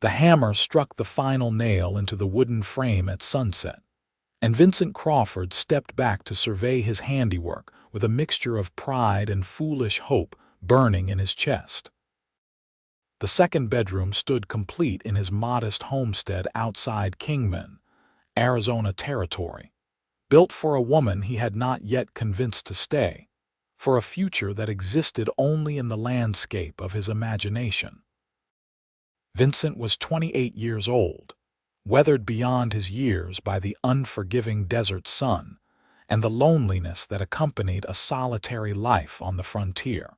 The hammer struck the final nail into the wooden frame at sunset, and Vincent Crawford stepped back to survey his handiwork with a mixture of pride and foolish hope burning in his chest. The second bedroom stood complete in his modest homestead outside Kingman, Arizona territory, built for a woman he had not yet convinced to stay, for a future that existed only in the landscape of his imagination. Vincent was 28 years old, weathered beyond his years by the unforgiving desert sun and the loneliness that accompanied a solitary life on the frontier.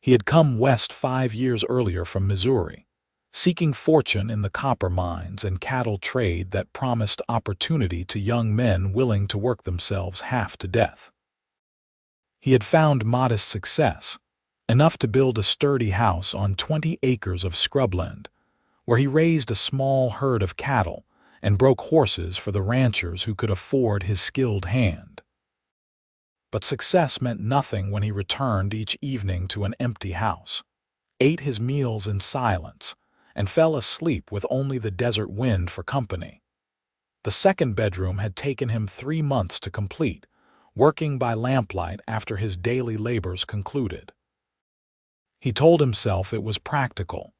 He had come west 5 years earlier from Missouri, seeking fortune in the copper mines and cattle trade that promised opportunity to young men willing to work themselves half to death. He had found modest success, enough to build a sturdy house on 20 acres of scrubland, where he raised a small herd of cattle and broke horses for the ranchers who could afford his skilled hand. But success meant nothing when he returned each evening to an empty house, ate his meals in silence, and fell asleep with only the desert wind for company. The second bedroom had taken him 3 months to complete, working by lamplight after his daily labors concluded. He told himself it was practical,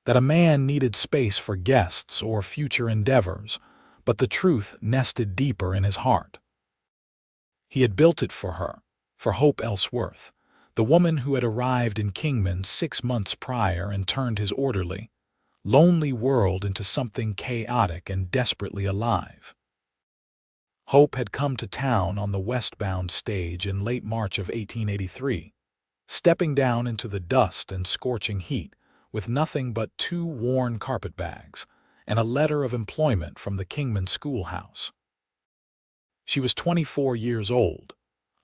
that a man needed space for guests or future endeavors, but the truth nested deeper in his heart. He had built it for her, for Hope Ellsworth, the woman who had arrived in Kingman 6 months prior and turned his orderly, lonely world into something chaotic and desperately alive. Hope had come to town on the westbound stage in late March of 1883, stepping down into the dust and scorching heat with nothing but 2 worn carpetbags and a letter of employment from the Kingman schoolhouse. She was 24 years old,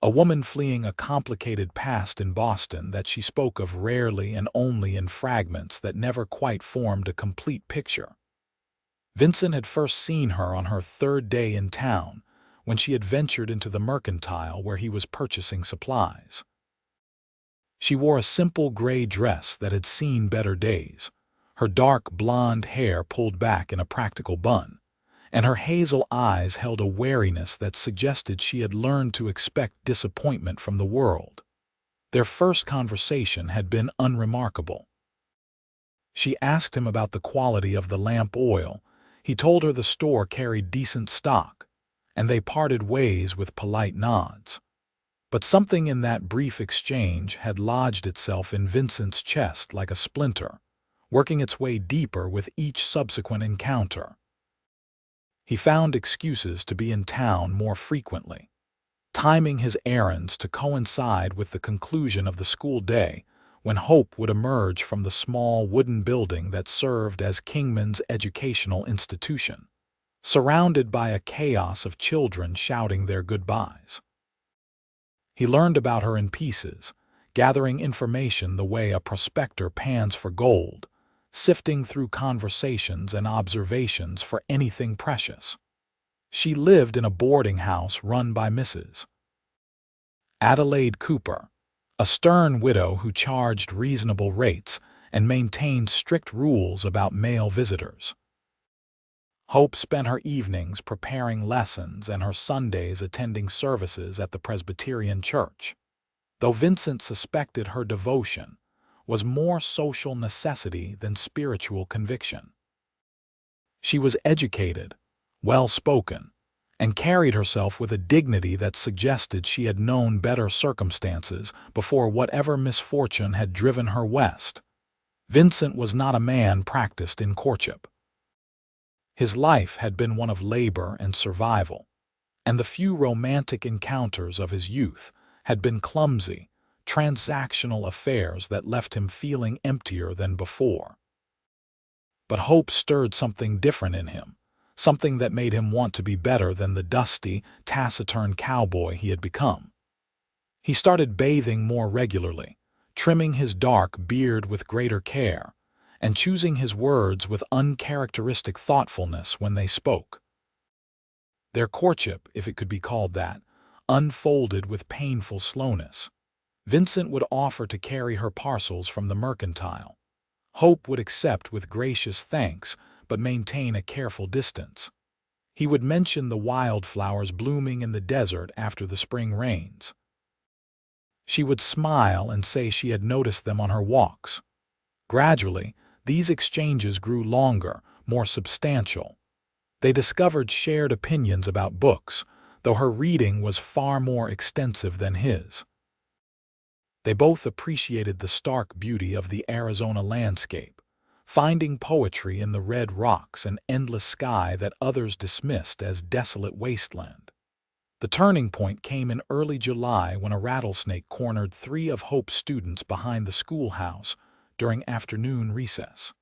a woman fleeing a complicated past in Boston that she spoke of rarely and only in fragments that never quite formed a complete picture. Vincent had first seen her on her 3rd day in town, when she had ventured into the mercantile where he was purchasing supplies. She wore a simple gray dress that had seen better days, her dark blonde hair pulled back in a practical bun, and her hazel eyes held a wariness that suggested she had learned to expect disappointment from the world. Their first conversation had been unremarkable. She asked him about the quality of the lamp oil. He told her the store carried decent stock, and they parted ways with polite nods. But something in that brief exchange had lodged itself in Vincent's chest like a splinter, working its way deeper with each subsequent encounter. He found excuses to be in town more frequently, timing his errands to coincide with the conclusion of the school day when Hope would emerge from the small wooden building that served as Kingman's educational institution, surrounded by a chaos of children shouting their goodbyes. He learned about her in pieces, gathering information the way a prospector pans for gold, sifting through conversations and observations for anything precious. She lived in a boarding house run by Mrs. Adelaide Cooper, a stern widow who charged reasonable rates and maintained strict rules about male visitors. Hope spent her evenings preparing lessons and her Sundays attending services at the Presbyterian Church, though Vincent suspected her devotion was more social necessity than spiritual conviction. She was educated, well-spoken, and carried herself with a dignity that suggested she had known better circumstances before whatever misfortune had driven her west. Vincent was not a man practiced in courtship. His life had been one of labor and survival, and the few romantic encounters of his youth had been clumsy, transactional affairs that left him feeling emptier than before. But hope stirred something different in him, something that made him want to be better than the dusty, taciturn cowboy he had become. He started bathing more regularly, trimming his dark beard with greater care, and choosing his words with uncharacteristic thoughtfulness when they spoke. Their courtship, if it could be called that, unfolded with painful slowness. Vincent would offer to carry her parcels from the mercantile, Hope would accept with gracious thanks, but maintain a careful distance. He would mention the wildflowers blooming in the desert after the spring rains. She would smile and say she had noticed them on her walks. Gradually, these exchanges grew longer, more substantial. They discovered shared opinions about books, though her reading was far more extensive than his. They both appreciated the stark beauty of the Arizona landscape, finding poetry in the red rocks and endless sky that others dismissed as desolate wasteland. The turning point came in early July when a rattlesnake cornered 3 of Hope's students behind the schoolhouse during afternoon recess.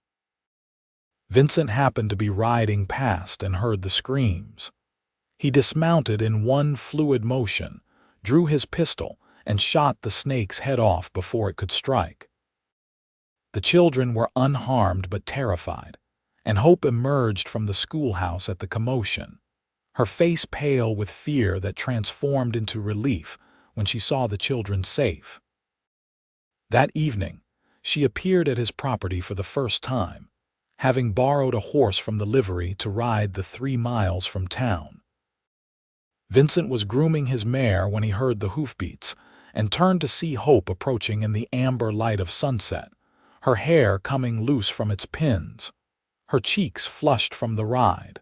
Vincent happened to be riding past and heard the screams. He dismounted in one fluid motion, drew his pistol, and shot the snake's head off before it could strike. The children were unharmed but terrified, and Hope emerged from the schoolhouse at the commotion, her face pale with fear that transformed into relief when she saw the children safe. That evening, she appeared at his property for the first time, having borrowed a horse from the livery to ride the 3 miles from town. Vincent was grooming his mare when he heard the hoofbeats and turned to see Hope approaching in the amber light of sunset, her hair coming loose from its pins, her cheeks flushed from the ride.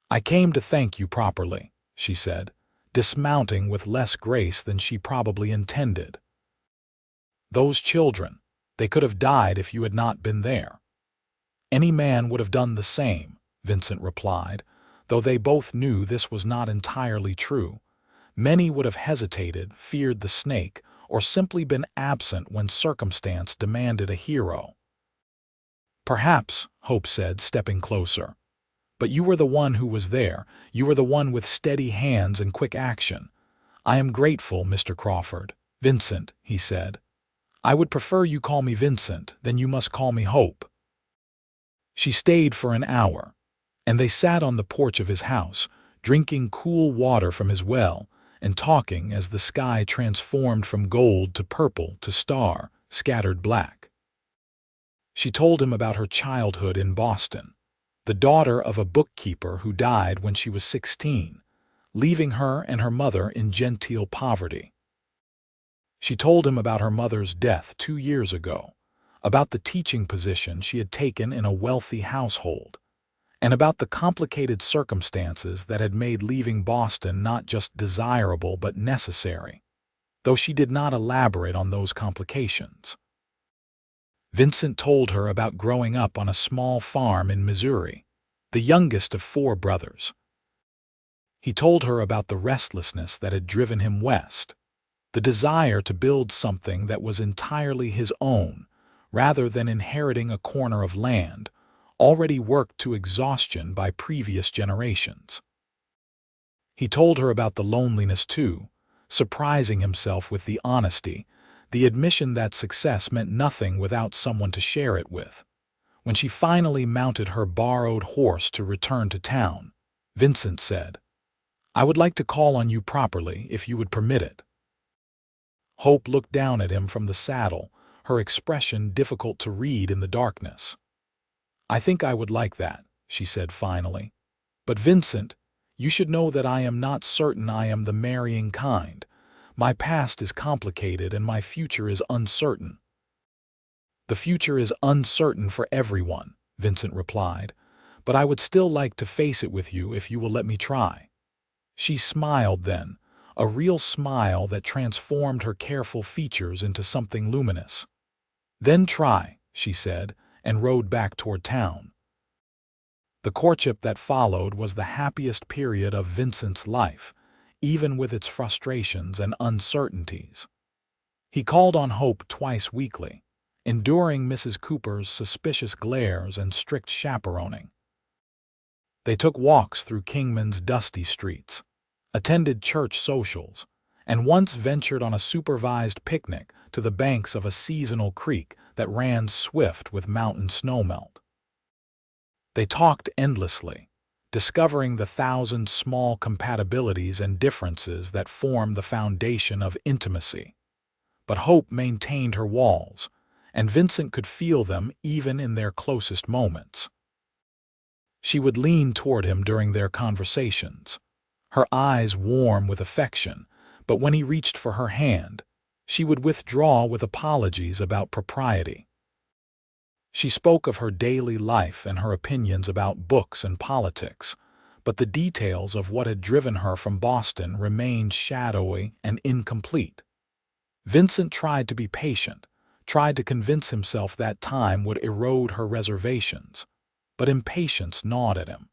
"I came to thank you properly," she said, dismounting with less grace than she probably intended. "Those children, they could have died if you had not been there." "Any man would have done the same," Vincent replied, though they both knew this was not entirely true. Many would have hesitated, feared the snake, or simply been absent when circumstance demanded a hero. "Perhaps," Hope said, stepping closer. "But you were the one who was there. You were the one with steady hands and quick action." "I am grateful, Mr. Crawford." "Vincent," he said. "I would prefer you call me Vincent, then you must call me Hope." She stayed for an hour, and they sat on the porch of his house, drinking cool water from his well, and talking as the sky transformed from gold to purple to star, scattered black. She told him about her childhood in Boston, the daughter of a bookkeeper who died when she was 16, leaving her and her mother in genteel poverty. She told him about her mother's death 2 years ago, about the teaching position she had taken in a wealthy household, and about the complicated circumstances that had made leaving Boston not just desirable but necessary, though she did not elaborate on those complications. Vincent told her about growing up on a small farm in Missouri, the youngest of 4 brothers. He told her about the restlessness that had driven him west, the desire to build something that was entirely his own, rather than inheriting a corner of land already worked to exhaustion by previous generations. He told her about the loneliness too, surprising himself with the honesty, the admission that success meant nothing without someone to share it with. When she finally mounted her borrowed horse to return to town, Vincent said, "I would like to call on you properly if you would permit it." Hope looked down at him from the saddle, her expression difficult to read in the darkness. "I think I would like that," she said finally. "But Vincent, you should know that I am not certain I am the marrying kind. My past is complicated and my future is uncertain." "The future is uncertain for everyone," Vincent replied, "but I would still like to face it with you if you will let me try." She smiled then, a real smile that transformed her careful features into something luminous. "Then try," she said, and rode back toward town. The courtship that followed was the happiest period of Vincent's life, even with its frustrations and uncertainties. He called on Hope twice weekly, enduring Mrs. Cooper's suspicious glares and strict chaperoning. They took walks through Kingman's dusty streets, attended church socials, and once ventured on a supervised picnic to the banks of a seasonal creek that ran swift with mountain snowmelt. They talked endlessly, discovering the 1,000 small compatibilities and differences that form the foundation of intimacy. But Hope maintained her walls, and Vincent could feel them even in their closest moments. She would lean toward him during their conversations, her eyes warm with affection, but when he reached for her hand, she would withdraw with apologies about propriety. She spoke of her daily life and her opinions about books and politics, but the details of what had driven her from Boston remained shadowy and incomplete. Vincent tried to be patient, tried to convince himself that time would erode her reservations, but impatience gnawed at him.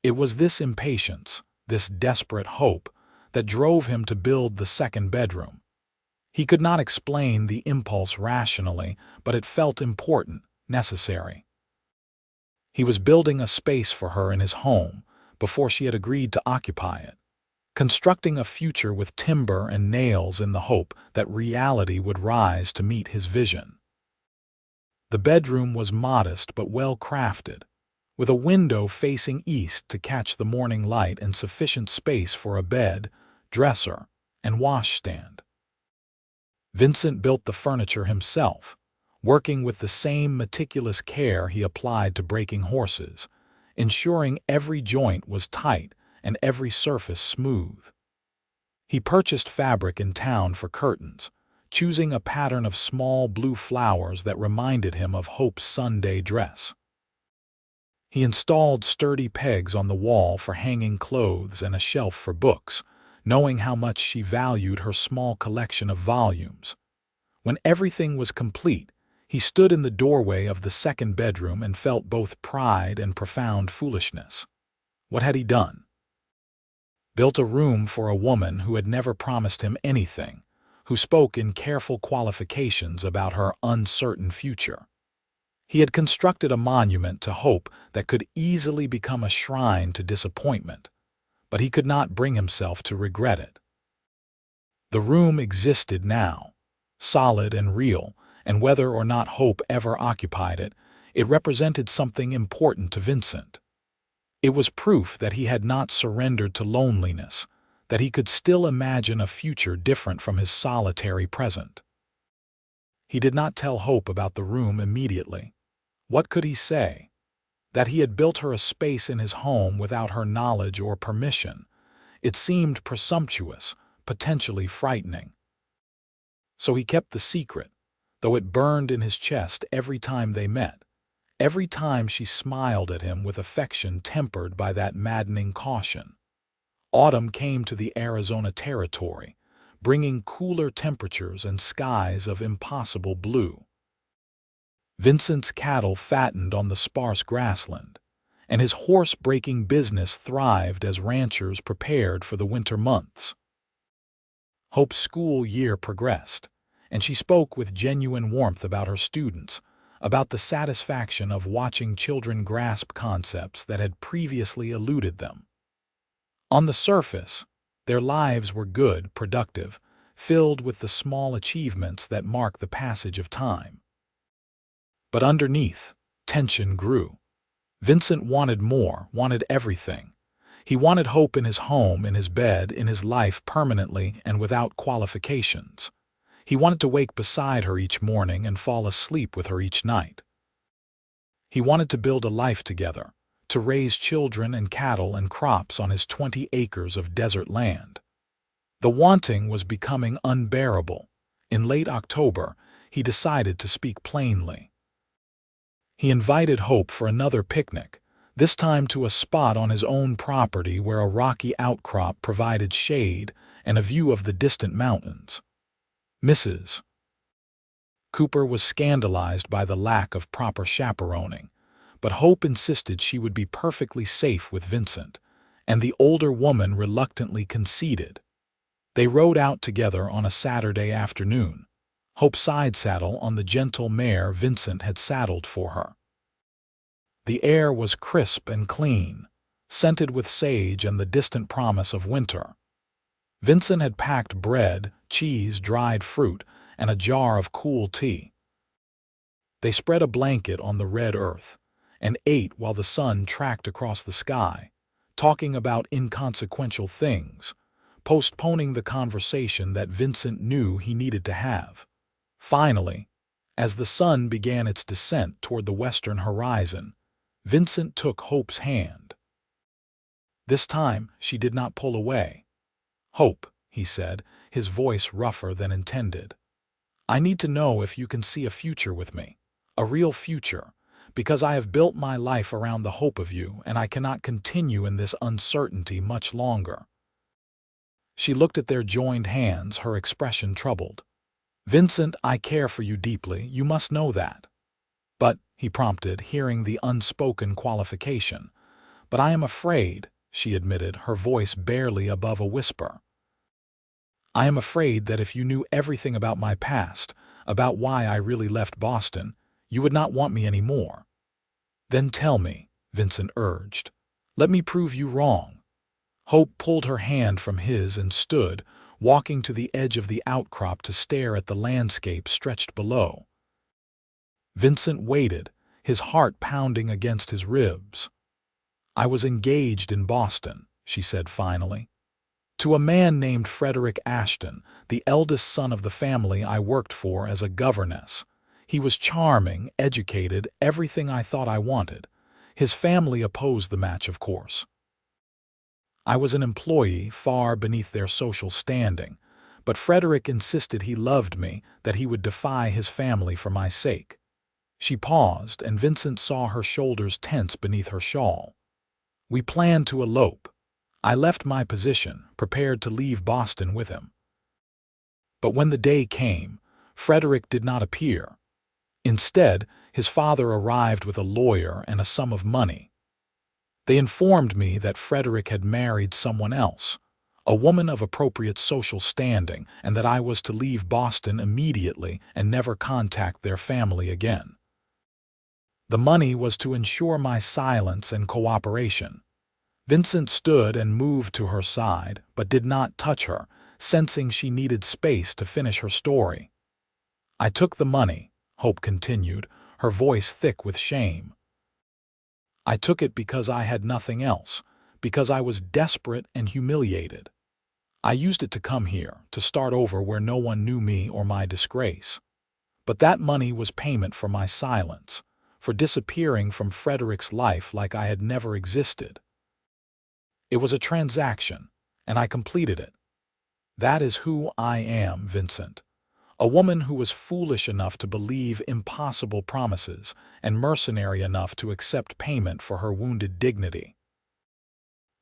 It was this impatience, this desperate hope, that drove him to build the second bedroom. He could not explain the impulse rationally, but it felt important, necessary. He was building a space for her in his home before she had agreed to occupy it, constructing a future with timber and nails in the hope that reality would rise to meet his vision. The bedroom was modest but well crafted, with a window facing east to catch the morning light and sufficient space for a bed, dresser, and washstand. Vincent built the furniture himself, working with the same meticulous care he applied to breaking horses, ensuring every joint was tight and every surface smooth. He purchased fabric in town for curtains, choosing a pattern of small blue flowers that reminded him of Hope's Sunday dress. He installed sturdy pegs on the wall for hanging clothes and a shelf for books, knowing how much she valued her small collection of volumes. When everything was complete, he stood in the doorway of the second bedroom and felt both pride and profound foolishness. What had he done? Built a room for a woman who had never promised him anything, who spoke in careful qualifications about her uncertain future. He had constructed a monument to hope that could easily become a shrine to disappointment, but he could not bring himself to regret it. The room existed now, solid and real, and whether or not Hope ever occupied it, it represented something important to Vincent. It was proof that he had not surrendered to loneliness, that he could still imagine a future different from his solitary present. He did not tell Hope about the room immediately. What could he say? That he had built her a space in his home without her knowledge or permission. It seemed presumptuous, potentially frightening. So he kept the secret, though it burned in his chest every time they met, every time she smiled at him with affection tempered by that maddening caution. Autumn came to the Arizona territory, bringing cooler temperatures and skies of impossible blue. Vincent's cattle fattened on the sparse grassland, and his horse-breaking business thrived as ranchers prepared for the winter months. Hope's school year progressed, and she spoke with genuine warmth about her students, about the satisfaction of watching children grasp concepts that had previously eluded them. On the surface, their lives were good, productive, filled with the small achievements that mark the passage of time. But underneath, tension grew. Vincent wanted more, wanted everything. He wanted Hope in his home, in his bed, in his life permanently and without qualifications. He wanted to wake beside her each morning and fall asleep with her each night. He wanted to build a life together, to raise children and cattle and crops on his 20 acres of desert land. The wanting was becoming unbearable. In late October, he decided to speak plainly. He invited Hope for another picnic, this time to a spot on his own property where a rocky outcrop provided shade and a view of the distant mountains. Mrs. Cooper was scandalized by the lack of proper chaperoning, but Hope insisted she would be perfectly safe with Vincent, and the older woman reluctantly conceded. They rode out together on a Saturday afternoon, Hope's side saddle on the gentle mare Vincent had saddled for her. The air was crisp and clean, scented with sage and the distant promise of winter. Vincent had packed bread, cheese, dried fruit, and a jar of cool tea. They spread a blanket on the red earth and ate while the sun tracked across the sky, talking about inconsequential things, postponing the conversation that Vincent knew he needed to have. Finally, As the sun began its descent toward the western horizon, Vincent took Hope's hand. This time, she did not pull away. "Hope," he said, his voice rougher than intended. "I need to know if you can see a future with me, a real future, because I have built my life around the hope of you, and I cannot continue in this uncertainty much longer." She looked at their joined hands, her expression troubled. "Vincent, I care for you deeply, you must know that." "But," he prompted, hearing the unspoken qualification. "But I am afraid," she admitted, her voice barely above a whisper. "I am afraid that if you knew everything about my past, about why I really left Boston, you would not want me anymore." "Then tell me," Vincent urged. "Let me prove you wrong." Hope pulled her hand from his and stood, walking to the edge of the outcrop to stare at the landscape stretched below. Vincent waited, his heart pounding against his ribs. "I was engaged in Boston," she said finally, "to a man named Frederick Ashton, the eldest son of the family I worked for as a governess. He was charming, educated, everything I thought I wanted. His family opposed the match, of course. I was an employee, far beneath their social standing, but Frederick insisted he loved me, that he would defy his family for my sake." She paused, and Vincent saw her shoulders tense beneath her shawl. "We planned to elope. I left my position, prepared to leave Boston with him. But when the day came, Frederick did not appear. Instead, his father arrived with a lawyer and a sum of money. They informed me that Frederick had married someone else, a woman of appropriate social standing, and that I was to leave Boston immediately and never contact their family again. The money was to ensure my silence and cooperation." Vincent stood and moved to her side, but did not touch her, sensing she needed space to finish her story. "I took the money," Hope continued, her voice thick with shame. "I took it because I had nothing else, because I was desperate and humiliated. I used it to come here, to start over where no one knew me or my disgrace. But that money was payment for my silence, for disappearing from Frederick's life like I had never existed. It was a transaction, and I completed it. That is who I am, Vincent. A woman who was foolish enough to believe impossible promises and mercenary enough to accept payment for her wounded dignity."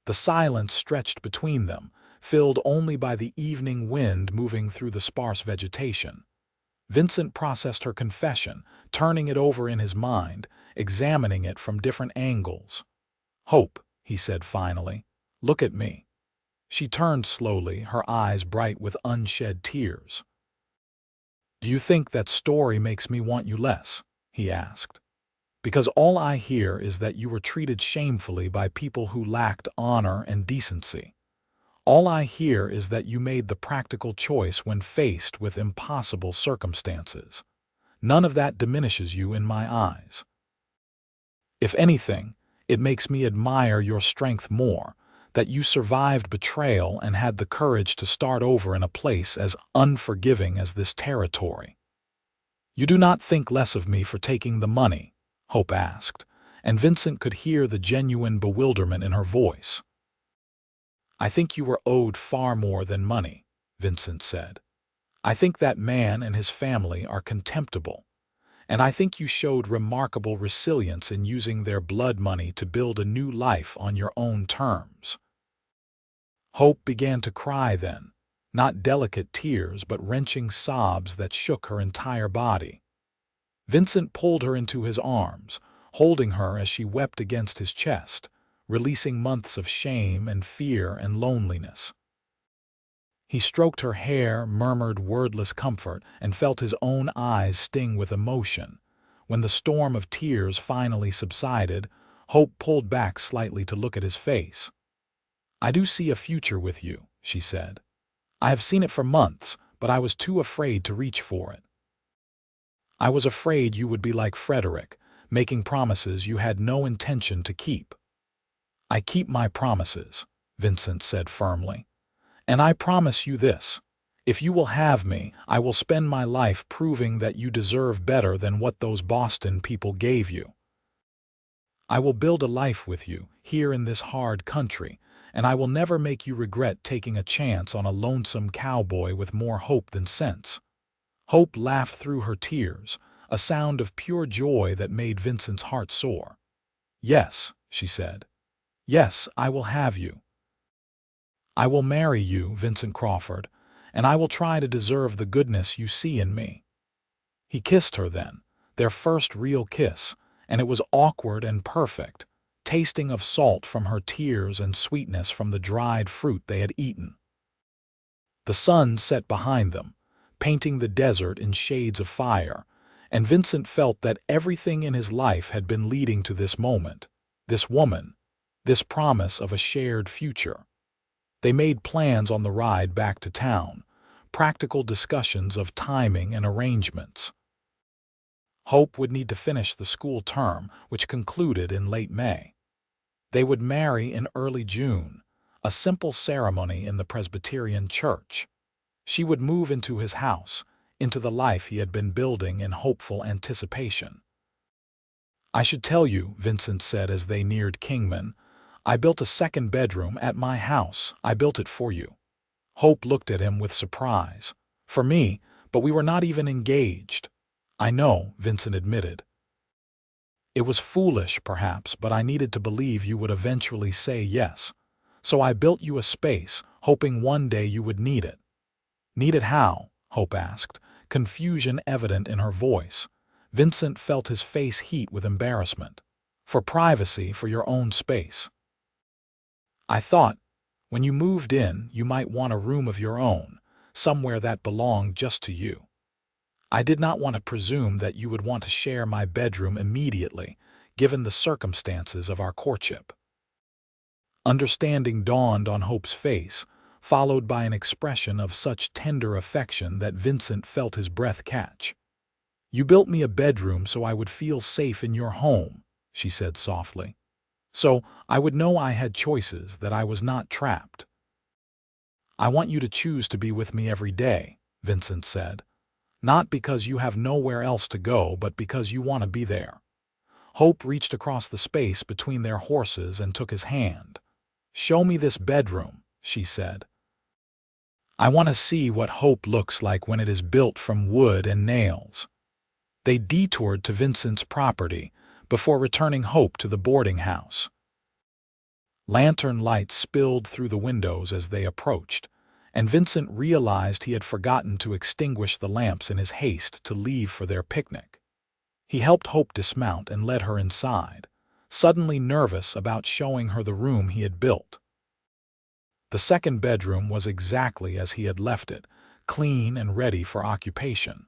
The silence stretched between them, filled only by the evening wind moving through the sparse vegetation. Vincent processed her confession, turning it over in his mind, examining it from different angles. "Hope," he said finally, "look at me." She turned slowly, her eyes bright with unshed tears. "Do you think that story makes me want you less?" he asked. "Because all I hear is that you were treated shamefully by people who lacked honor and decency. All I hear is that you made the practical choice when faced with impossible circumstances. None of that diminishes you in my eyes. If anything, it makes me admire your strength more, that you survived betrayal and had the courage to start over in a place as unforgiving as this territory." "You do not think less of me for taking the money?" Hope asked, and Vincent could hear the genuine bewilderment in her voice. "I think you were owed far more than money," Vincent said. "I think that man and his family are contemptible, and I think you showed remarkable resilience in using their blood money to build a new life on your own terms." Hope began to cry then, not delicate tears but wrenching sobs that shook her entire body. Vincent pulled her into his arms, holding her as she wept against his chest, releasing months of shame and fear and loneliness. He stroked her hair, murmured wordless comfort, and felt his own eyes sting with emotion. When the storm of tears finally subsided, Hope pulled back slightly to look at his face. "I do see a future with you," she said. "I have seen it for months, but I was too afraid to reach for it. I was afraid you would be like Frederick, making promises you had no intention to keep." "I keep my promises," Vincent said firmly. "And I promise you this. If you will have me, I will spend my life proving that you deserve better than what those Boston people gave you. I will build a life with you, here in this hard country, and I will never make you regret taking a chance on a lonesome cowboy with more hope than sense." Hope laughed through her tears, a sound of pure joy that made Vincent's heart soar. "Yes," she said. "Yes, I will have you. I will marry you, Vincent Crawford, and I will try to deserve the goodness you see in me." He kissed her then, their first real kiss, and it was awkward and perfect, tasting of salt from her tears and sweetness from the dried fruit they had eaten. The sun set behind them, painting the desert in shades of fire, and Vincent felt that everything in his life had been leading to this moment, this woman, this promise of a shared future. They made plans on the ride back to town, practical discussions of timing and arrangements. Hope would need to finish the school term, which concluded in late May. They would marry in early June, a simple ceremony in the Presbyterian church. She would move into his house, into the life he had been building in hopeful anticipation. "I should tell you," Vincent said as they neared Kingman, "I built a second bedroom at my house. I built it for you." Hope looked at him with surprise. "For me, but we were not even engaged." "I know," Vincent admitted. "It was foolish, perhaps, but I needed to believe you would eventually say yes. So I built you a space, hoping one day you would need it." "Need it how?" Hope asked, confusion evident in her voice. Vincent felt his face heat with embarrassment. "For privacy, for your own space. I thought, when you moved in, you might want a room of your own, somewhere that belonged just to you. I did not want to presume that you would want to share my bedroom immediately, given the circumstances of our courtship." Understanding dawned on Hope's face, followed by an expression of such tender affection that Vincent felt his breath catch. "You built me a bedroom so I would feel safe in your home," she said softly. "So I would know I had choices, that I was not trapped." "I want you to choose to be with me every day," Vincent said. "Not because you have nowhere else to go, but because you want to be there." Hope reached across the space between their horses and took his hand. "Show me this bedroom," she said. "I want to see what hope looks like when it is built from wood and nails." They detoured to Vincent's property before returning Hope to the boarding house. Lantern lights spilled through the windows as they approached, and Vincent realized he had forgotten to extinguish the lamps in his haste to leave for their picnic. He helped Hope dismount and led her inside, suddenly nervous about showing her the room he had built. The second bedroom was exactly as he had left it, clean and ready for occupation.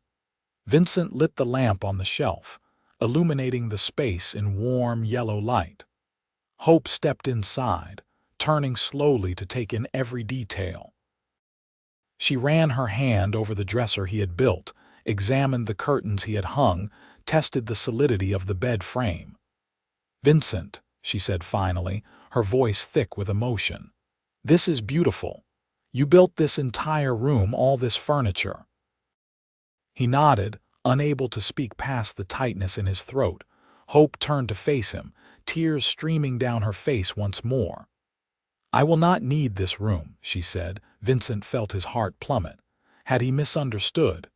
Vincent lit the lamp on the shelf, illuminating the space in warm yellow light. Hope stepped inside, turning slowly to take in every detail. She ran her hand over the dresser he had built, examined the curtains he had hung, tested the solidity of the bed frame. "Vincent," she said finally, her voice thick with emotion, "this is beautiful. You built this entire room, all this furniture." He nodded, unable to speak past the tightness in his throat. Hope turned to face him, tears streaming down her face once more. "I will not need this room," she said. Vincent felt his heart plummet. Had he misunderstood?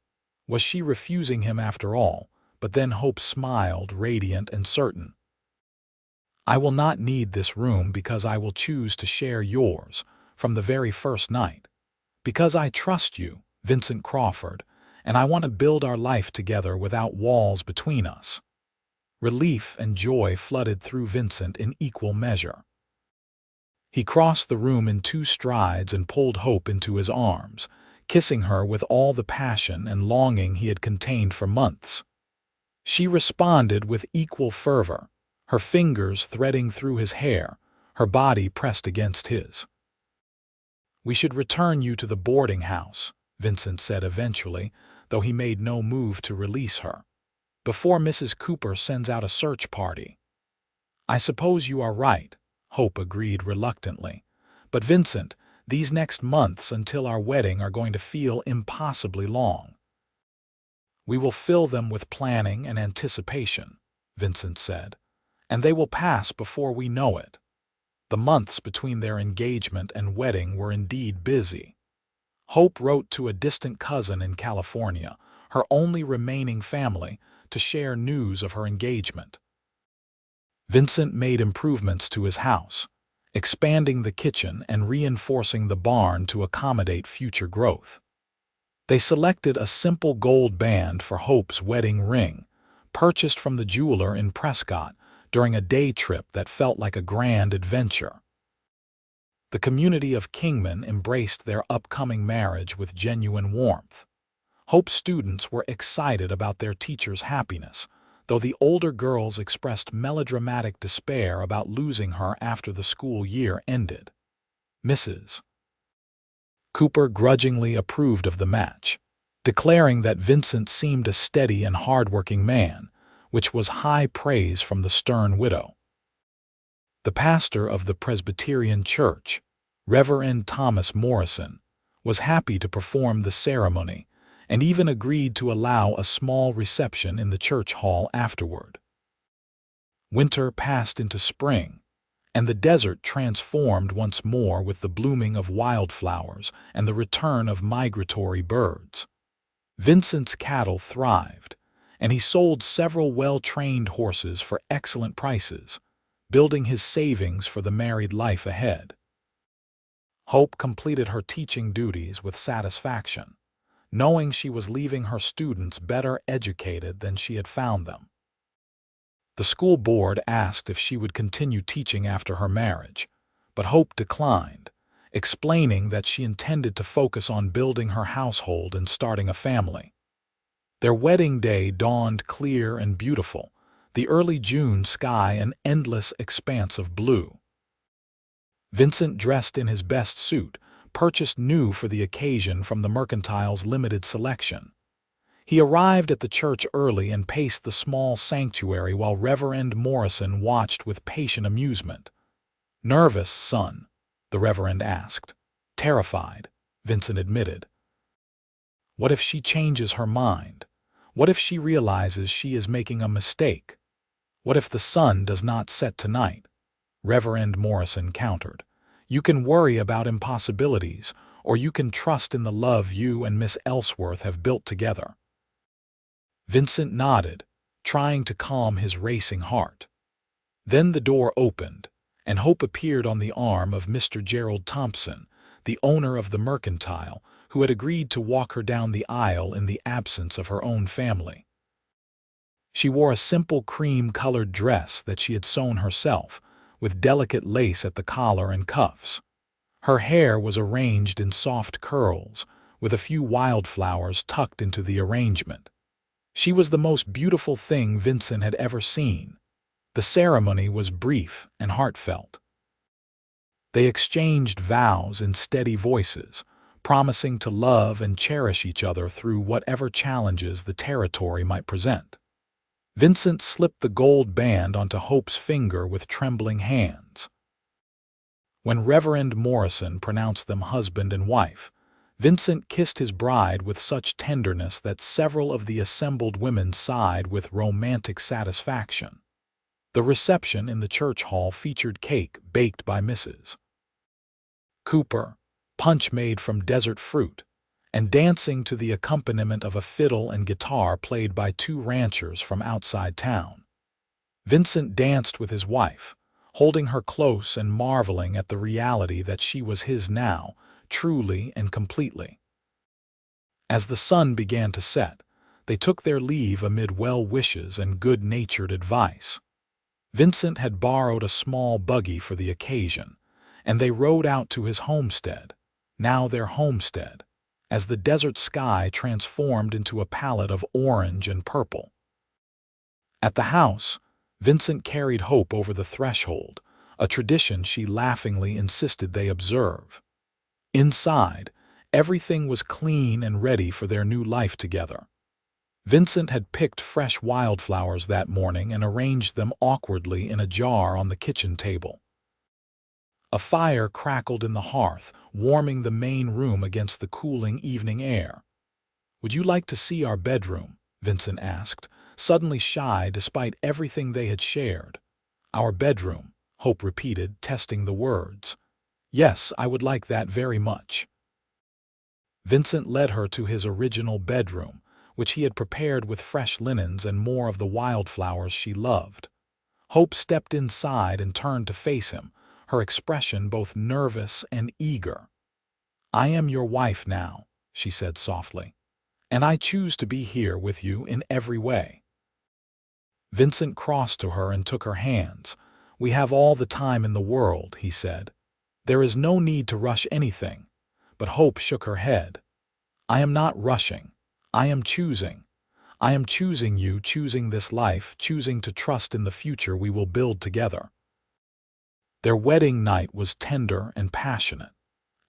Was she refusing him after all? But then Hope smiled, radiant and certain. "I will not need this room because I will choose to share yours from the very first night. Because I trust you, Vincent Crawford, and I want to build our life together without walls between us." Relief and joy flooded through Vincent in equal measure. He crossed the room in 2 strides and pulled Hope into his arms, kissing her with all the passion and longing he had contained for months. She responded with equal fervor, her fingers threading through his hair, her body pressed against his. "We should return you to the boarding house," Vincent said eventually, though he made no move to release her, "before Mrs. Cooper sends out a search party." "I suppose you are right," Hope agreed reluctantly. "But Vincent, These next months until our wedding are going to feel impossibly long. We will fill them with planning and anticipation, Vincent said, and they will pass before we know it. The months between their engagement and wedding were indeed busy. Hope wrote to a distant cousin in California, her only remaining family, to share news of her engagement. Vincent made improvements to his house, expanding the kitchen and reinforcing the barn to accommodate future growth. They selected a simple gold band for Hope's wedding ring, purchased from the jeweler in Prescott during a day trip that felt like a grand adventure. The community of Kingman embraced their upcoming marriage with genuine warmth. Hope's students were excited about their teacher's happiness, though the older girls expressed melodramatic despair about losing her after the school year ended. Mrs. Cooper grudgingly approved of the match, declaring that Vincent seemed a steady and hard-working man, which was high praise from the stern widow. The pastor of the Presbyterian Church, Reverend Thomas Morrison, was happy to perform the ceremony and even agreed to allow a small reception in the church hall afterward. Winter passed into spring, and the desert transformed once more with the blooming of wildflowers and the return of migratory birds. Vincent's cattle thrived, and he sold several well-trained horses for excellent prices, building his savings for the married life ahead. Hope completed her teaching duties with satisfaction, knowing she was leaving her students better educated than she had found them. The school board asked if she would continue teaching after her marriage, but Hope declined, explaining that she intended to focus on building her household and starting a family. Their wedding day dawned clear and beautiful, the early June sky an endless expanse of blue. Vincent, dressed in his best suit, purchased new for the occasion from the Mercantile's limited selection. He arrived at the church early and paced the small sanctuary while Reverend Morrison watched with patient amusement. "Nervous, son?" the Reverend asked. "Terrified," Vincent admitted. "What if she changes her mind? What if she realizes she is making a mistake? What if the sun does not set tonight?" Reverend Morrison countered. "You can worry about impossibilities, or you can trust in the love you and Miss Ellsworth have built together." Vincent nodded, trying to calm his racing heart. Then the door opened, and Hope appeared on the arm of Mr. Gerald Thompson, the owner of the Mercantile, who had agreed to walk her down the aisle in the absence of her own family. She wore a simple cream-colored dress that she had sewn herself, with delicate lace at the collar and cuffs. Her hair was arranged in soft curls, with a few wildflowers tucked into the arrangement. She was the most beautiful thing Vincent had ever seen. The ceremony was brief and heartfelt. They exchanged vows in steady voices, promising to love and cherish each other through whatever challenges the territory might present. Vincent slipped the gold band onto Hope's finger with trembling hands. When Reverend Morrison pronounced them husband and wife, Vincent kissed his bride with such tenderness that several of the assembled women sighed with romantic satisfaction. The reception in the church hall featured cake baked by Mrs. Cooper, punch made from desert fruit, and dancing to the accompaniment of a fiddle and guitar played by two ranchers from outside town. Vincent danced with his wife, holding her close and marveling at the reality that she was his now, truly and completely. As the sun began to set, they took their leave amid well wishes and good-natured advice. Vincent had borrowed a small buggy for the occasion, and they rode out to his homestead, now their homestead, as the desert sky transformed into a palette of orange and purple. At the house, Vincent carried Hope over the threshold, a tradition she laughingly insisted they observe. Inside, everything was clean and ready for their new life together. Vincent had picked fresh wildflowers that morning and arranged them awkwardly in a jar on the kitchen table. A fire crackled in the hearth, warming the main room against the cooling evening air. "Would you like to see our bedroom?" Vincent asked, suddenly shy despite everything they had shared. "Our bedroom," Hope repeated, testing the words. "Yes, I would like that very much." Vincent led her to his original bedroom, which he had prepared with fresh linens and more of the wildflowers she loved. Hope stepped inside and turned to face him, her expression both nervous and eager. "I am your wife now," she said softly, "and I choose to be here with you in every way." Vincent crossed to her and took her hands. "We have all the time in the world," he said. "There is no need to rush anything." But Hope shook her head. "I am not rushing. I am choosing. I am choosing you, choosing this life, choosing to trust in the future we will build together." Their wedding night was tender and passionate,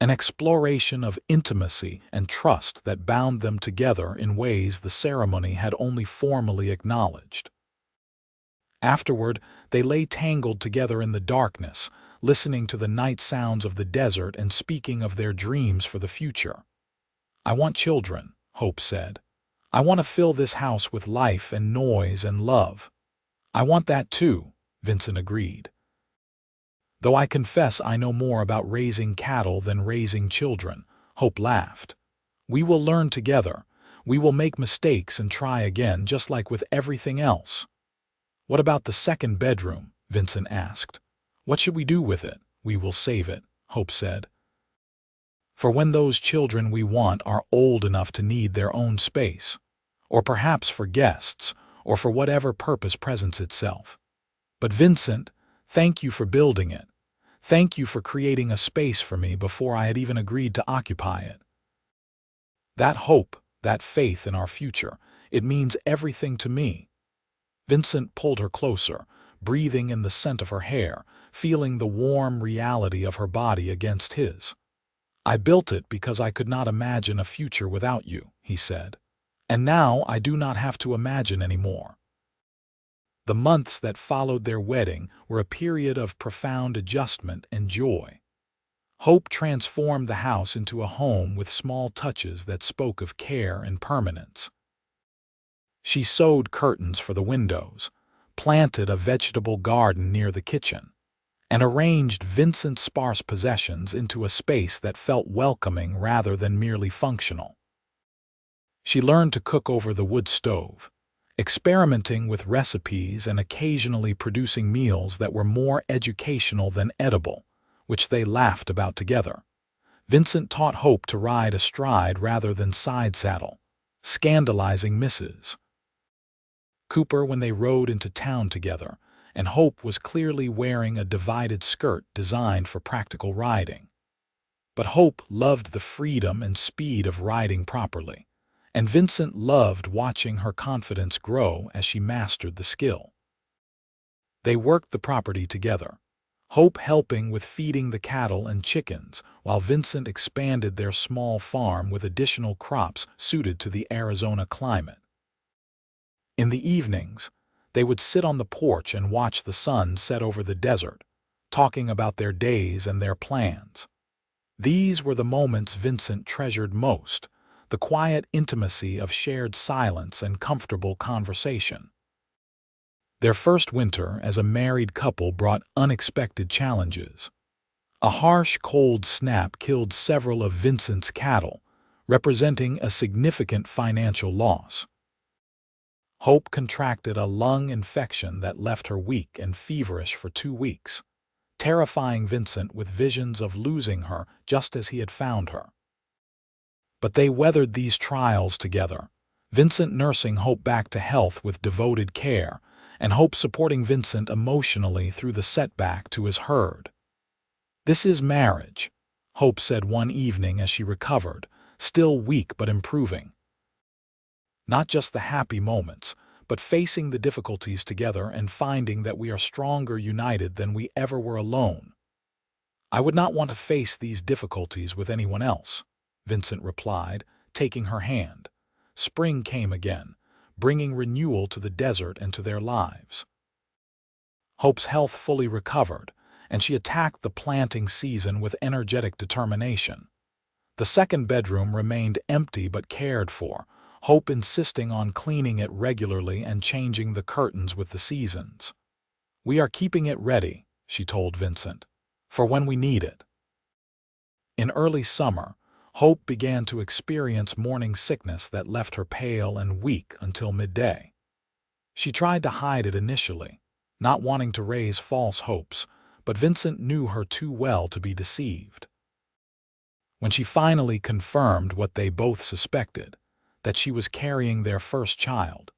an exploration of intimacy and trust that bound them together in ways the ceremony had only formally acknowledged. Afterward, they lay tangled together in the darkness, listening to the night sounds of the desert and speaking of their dreams for the future. "I want children," Hope said. "I want to fill this house with life and noise and love." "I want that too," Vincent agreed. "Though I confess I know more about raising cattle than raising children," Hope laughed. "We will learn together. We will make mistakes and try again, just like with everything else." "What about the second bedroom?" Vincent asked. "What should we do with it?" "We will save it," Hope said. "For when those children we want are old enough to need their own space. Or perhaps for guests, or for whatever purpose presents itself. But Vincent, thank you for building it. Thank you for creating a space for me before I had even agreed to occupy it. That hope, that faith in our future, it means everything to me." Vincent pulled her closer, breathing in the scent of her hair, feeling the warm reality of her body against his. "I built it because I could not imagine a future without you," he said. "And now I do not have to imagine anymore." The months that followed their wedding were a period of profound adjustment and joy. Hope transformed the house into a home with small touches that spoke of care and permanence. She sewed curtains for the windows, planted a vegetable garden near the kitchen, and arranged Vincent's sparse possessions into a space that felt welcoming rather than merely functional. She learned to cook over the wood stove, experimenting with recipes and occasionally producing meals that were more educational than edible, which they laughed about together. Vincent taught Hope to ride astride rather than side saddle, scandalizing Mrs. Cooper when they rode into town together, and Hope was clearly wearing a divided skirt designed for practical riding. But Hope loved the freedom and speed of riding properly, and Vincent loved watching her confidence grow as she mastered the skill. They worked the property together, Hope helping with feeding the cattle and chickens, while Vincent expanded their small farm with additional crops suited to the Arizona climate. In the evenings, they would sit on the porch and watch the sun set over the desert, talking about their days and their plans. These were the moments Vincent treasured most, the quiet intimacy of shared silence and comfortable conversation. Their first winter as a married couple brought unexpected challenges. A harsh, cold snap killed several of Vincent's cattle, representing a significant financial loss. Hope contracted a lung infection that left her weak and feverish for 2 weeks, terrifying Vincent with visions of losing her just as he had found her. But they weathered these trials together, Vincent nursing Hope back to health with devoted care, and Hope supporting Vincent emotionally through the setback to his herd. "This is marriage," Hope said one evening as she recovered, still weak but improving. "Not just the happy moments, but facing the difficulties together and finding that we are stronger united than we ever were alone." "I would not want to face these difficulties with anyone else," Vincent replied, taking her hand. Spring came again, bringing renewal to the desert and to their lives. Hope's health fully recovered, and she attacked the planting season with energetic determination. The second bedroom remained empty but cared for, Hope insisting on cleaning it regularly and changing the curtains with the seasons. "We are keeping it ready," she told Vincent, "for when we need it." In early summer, Hope began to experience morning sickness that left her pale and weak until midday. She tried to hide it initially, not wanting to raise false hopes, but Vincent knew her too well to be deceived. When she finally confirmed what they both suspected, that she was carrying their first child,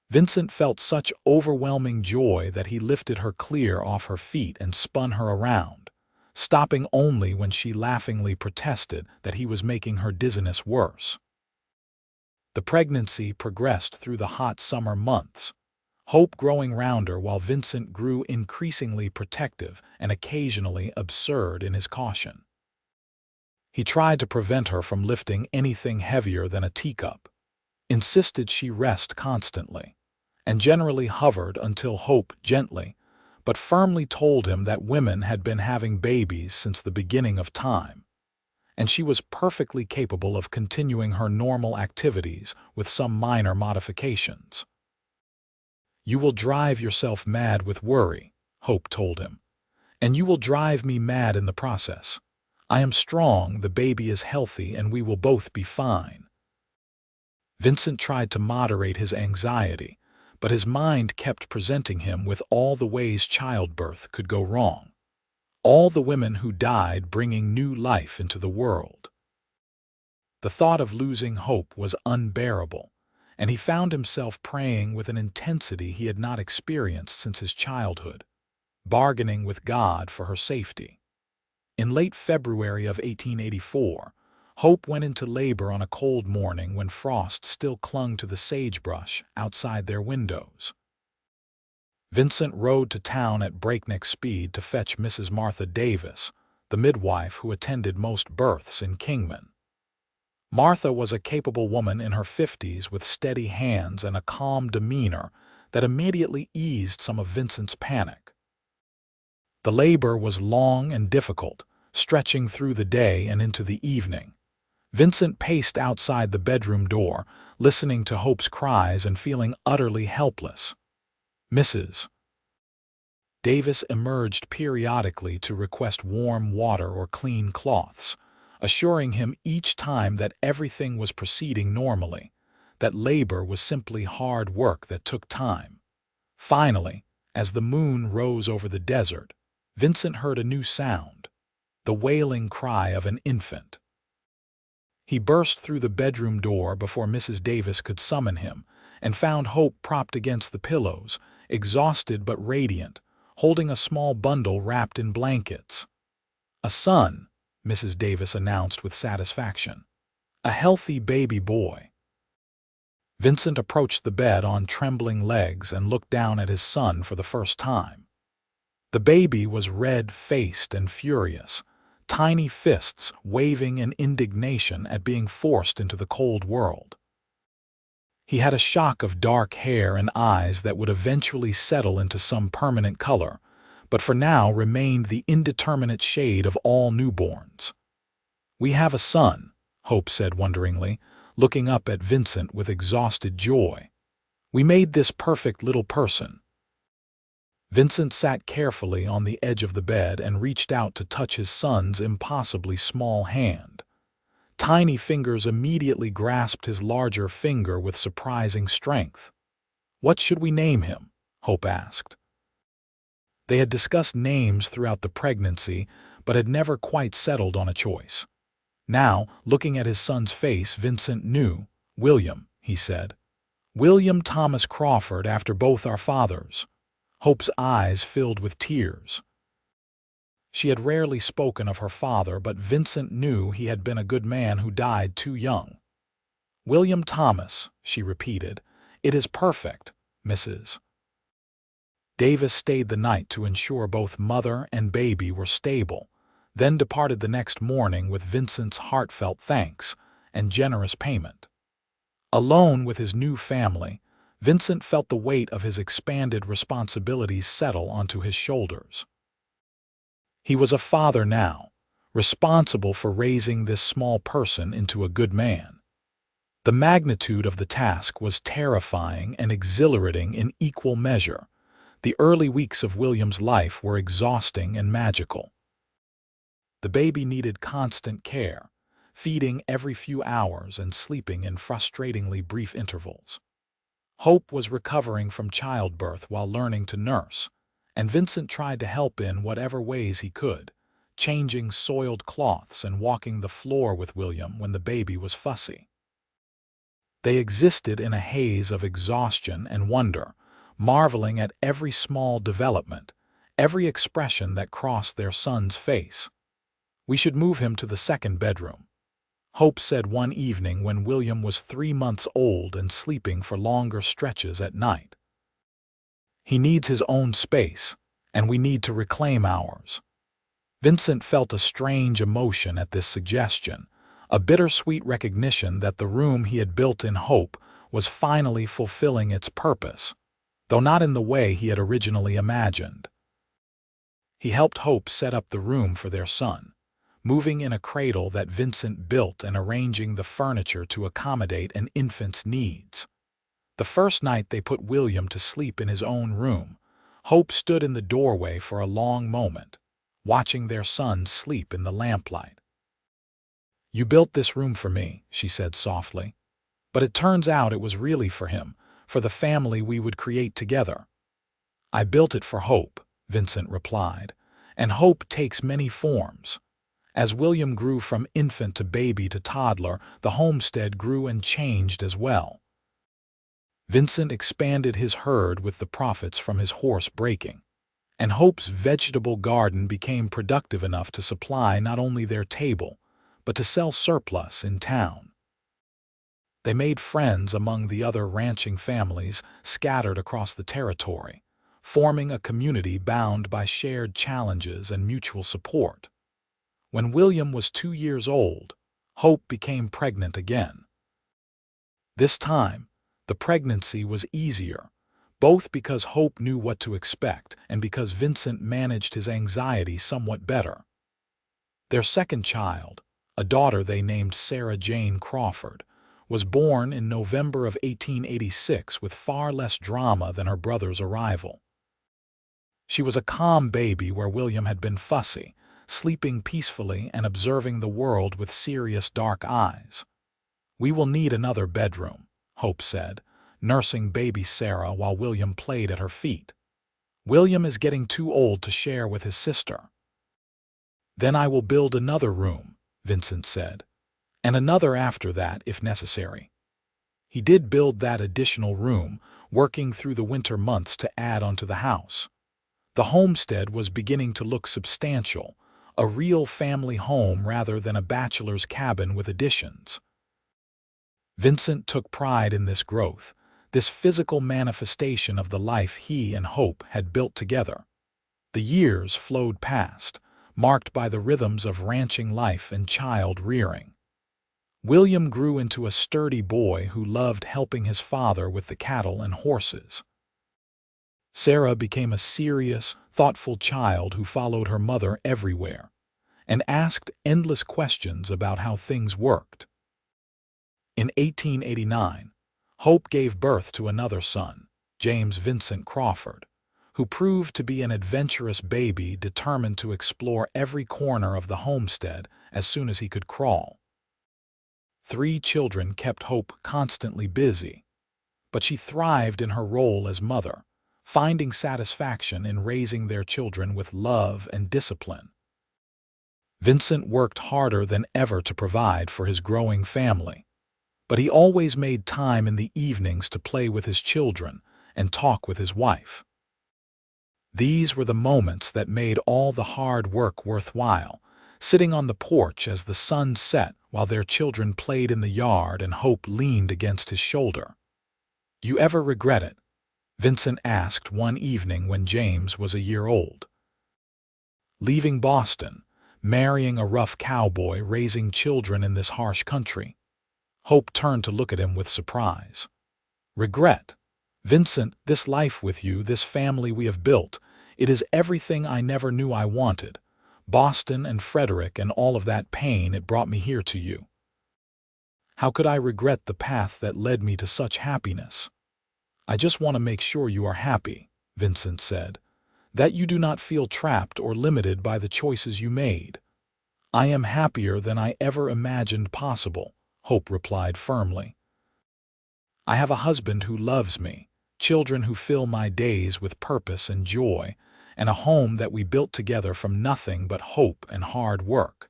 Vincent felt such overwhelming joy that he lifted her clear off her feet and spun her around, stopping only when she laughingly protested that he was making her dizziness worse. The pregnancy progressed through the hot summer months, Hope growing rounder while Vincent grew increasingly protective and occasionally absurd in his caution. He tried to prevent her from lifting anything heavier than a teacup, insisted she rest constantly, and generally hovered until Hope gently but firmly told him that women had been having babies since the beginning of time, and she was perfectly capable of continuing her normal activities with some minor modifications. "You will drive yourself mad with worry," Hope told him, "and you will drive me mad in the process. I am strong, the baby is healthy, and we will both be fine." Vincent tried to moderate his anxiety, but his mind kept presenting him with all the ways childbirth could go wrong, all the women who died bringing new life into the world. The thought of losing Hope was unbearable, and he found himself praying with an intensity he had not experienced since his childhood, bargaining with God for her safety. In late February of 1884, Hope went into labor on a cold morning when frost still clung to the sagebrush outside their windows. Vincent rode to town at breakneck speed to fetch Mrs. Martha Davis, the midwife who attended most births in Kingman. Martha was a capable woman in her 50s with steady hands and a calm demeanor that immediately eased some of Vincent's panic. The labor was long and difficult, stretching through the day and into the evening. Vincent paced outside the bedroom door, listening to Hope's cries and feeling utterly helpless. Mrs. Davis emerged periodically to request warm water or clean cloths, assuring him each time that everything was proceeding normally, that labor was simply hard work that took time. Finally, as the moon rose over the desert, Vincent heard a new sound, the wailing cry of an infant. He burst through the bedroom door before Mrs. Davis could summon him, and found Hope propped against the pillows, exhausted but radiant, holding a small bundle wrapped in blankets. "A son," Mrs. Davis announced with satisfaction. "A healthy baby boy." Vincent approached the bed on trembling legs and looked down at his son for the first time. The baby was red-faced and furious, tiny fists waving in indignation at being forced into the cold world. He had a shock of dark hair and eyes that would eventually settle into some permanent color, but for now remained the indeterminate shade of all newborns. "We have a son," Hope said wonderingly, looking up at Vincent with exhausted joy. "We made this perfect little person." Vincent sat carefully on the edge of the bed and reached out to touch his son's impossibly small hand. Tiny fingers immediately grasped his larger finger with surprising strength. "What should we name him?" Hope asked. They had discussed names throughout the pregnancy, but had never quite settled on a choice. Now, looking at his son's face, Vincent knew. "William," he said. "William Thomas Crawford, after both our fathers." Hope's eyes filled with tears. She had rarely spoken of her father, but Vincent knew he had been a good man who died too young. "William Thomas," she repeated. "It is perfect, Mrs." Davis stayed the night to ensure both mother and baby were stable, then departed the next morning with Vincent's heartfelt thanks and generous payment. Alone with his new family, Vincent felt the weight of his expanded responsibilities settle onto his shoulders. He was a father now, responsible for raising this small person into a good man. The magnitude of the task was terrifying and exhilarating in equal measure. The early weeks of William's life were exhausting and magical. The baby needed constant care, feeding every few hours and sleeping in frustratingly brief intervals. Hope was recovering from childbirth while learning to nurse, and Vincent tried to help in whatever ways he could, changing soiled cloths and walking the floor with William when the baby was fussy. They existed in a haze of exhaustion and wonder, marveling at every small development, every expression that crossed their son's face. "We should move him to the second bedroom," Hope said one evening when William was 3 months old and sleeping for longer stretches at night. "He needs his own space, and we need to reclaim ours." Vincent felt a strange emotion at this suggestion, a bittersweet recognition that the room he had built in Hope was finally fulfilling its purpose, though not in the way he had originally imagined. He helped Hope set up the room for their son, moving in a cradle that Vincent built and arranging the furniture to accommodate an infant's needs. The first night they put William to sleep in his own room, Hope stood in the doorway for a long moment, watching their son sleep in the lamplight. "You built this room for me," she said softly, "but it turns out it was really for him, for the family we would create together." "I built it for Hope," Vincent replied, "and hope takes many forms." As William grew from infant to baby to toddler, the homestead grew and changed as well. Vincent expanded his herd with the profits from his horse breaking, and Hope's vegetable garden became productive enough to supply not only their table, but to sell surplus in town. They made friends among the other ranching families scattered across the territory, forming a community bound by shared challenges and mutual support. When William was 2 years old, Hope became pregnant again. This time, the pregnancy was easier, both because Hope knew what to expect and because Vincent managed his anxiety somewhat better. Their second child, a daughter they named Sarah Jane Crawford, was born in November of 1886 with far less drama than her brother's arrival. She was a calm baby where William had been fussy, sleeping peacefully and observing the world with serious dark eyes. "We will need another bedroom," Hope said, nursing baby Sarah while William played at her feet. "William is getting too old to share with his sister." "Then I will build another room," Vincent said, "and another after that if necessary." He did build that additional room, working through the winter months to add onto the house. The homestead was beginning to look substantial, a real family home rather than a bachelor's cabin with additions. Vincent took pride in this growth, this physical manifestation of the life he and Hope had built together. The years flowed past, marked by the rhythms of ranching life and child rearing. William grew into a sturdy boy who loved helping his father with the cattle and horses. Sarah became a serious, thoughtful child who followed her mother everywhere and asked endless questions about how things worked. In 1889, Hope gave birth to another son, James Vincent Crawford, who proved to be an adventurous baby determined to explore every corner of the homestead as soon as he could crawl. 3 children kept Hope constantly busy, but she thrived in her role as mother, finding satisfaction in raising their children with love and discipline. Vincent worked harder than ever to provide for his growing family, but he always made time in the evenings to play with his children and talk with his wife. These were the moments that made all the hard work worthwhile, sitting on the porch as the sun set while their children played in the yard and Hope leaned against his shoulder. "You ever regret it?" Vincent asked one evening when James was a year old. "Leaving Boston, marrying a rough cowboy, raising children in this harsh country." Hope turned to look at him with surprise. "Regret? Vincent, this life with you, this family we have built, it is everything I never knew I wanted, Boston and Frederick and all of that pain, it brought me here to you. How could I regret the path that led me to such happiness? I just want to make sure you are happy, Vincent said, that you do not feel trapped or limited by the choices you made. I am happier than I ever imagined possible, Hope replied firmly. I have a husband who loves me, children who fill my days with purpose and joy, and a home that we built together from nothing but hope and hard work.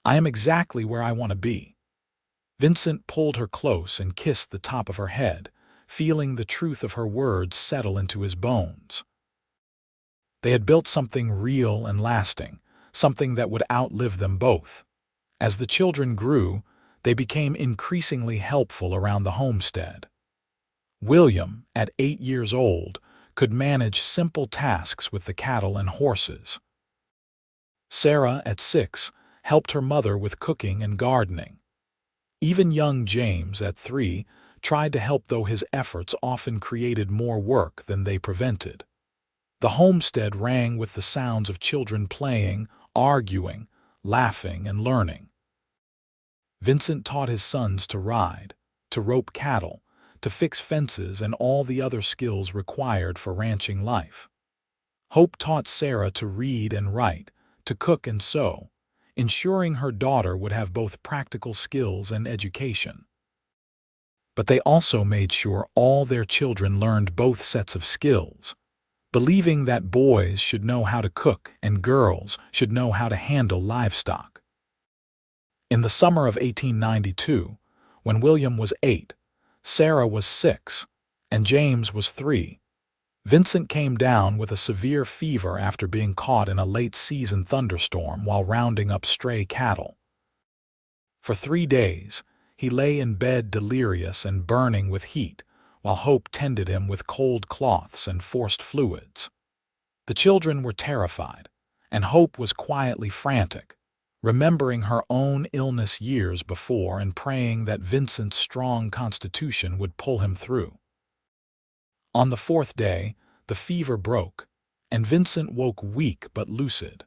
I am exactly where I want to be. Vincent pulled her close and kissed the top of her head, feeling the truth of her words settle into his bones. They had built something real and lasting, something that would outlive them both. As the children grew, they became increasingly helpful around the homestead. William, at 8 years old, could manage simple tasks with the cattle and horses. Sarah, at 6, helped her mother with cooking and gardening. Even young James, at 3, tried to help, though his efforts often created more work than they prevented. The homestead rang with the sounds of children playing, arguing, laughing, and learning. Vincent taught his sons to ride, to rope cattle, to fix fences, and all the other skills required for ranching life. Hope taught Sarah to read and write, to cook and sew, ensuring her daughter would have both practical skills and education. But they also made sure all their children learned both sets of skills, believing that boys should know how to cook and girls should know how to handle livestock. In the summer of 1892, when William was 8, Sarah was 6, and James was 3, Vincent came down with a severe fever after being caught in a late-season thunderstorm while rounding up stray cattle. For 3 days, he lay in bed delirious and burning with heat, while Hope tended him with cold cloths and forced fluids. The children were terrified, and Hope was quietly frantic, remembering her own illness years before and praying that Vincent's strong constitution would pull him through. On the 4th day, the fever broke, and Vincent woke weak but lucid.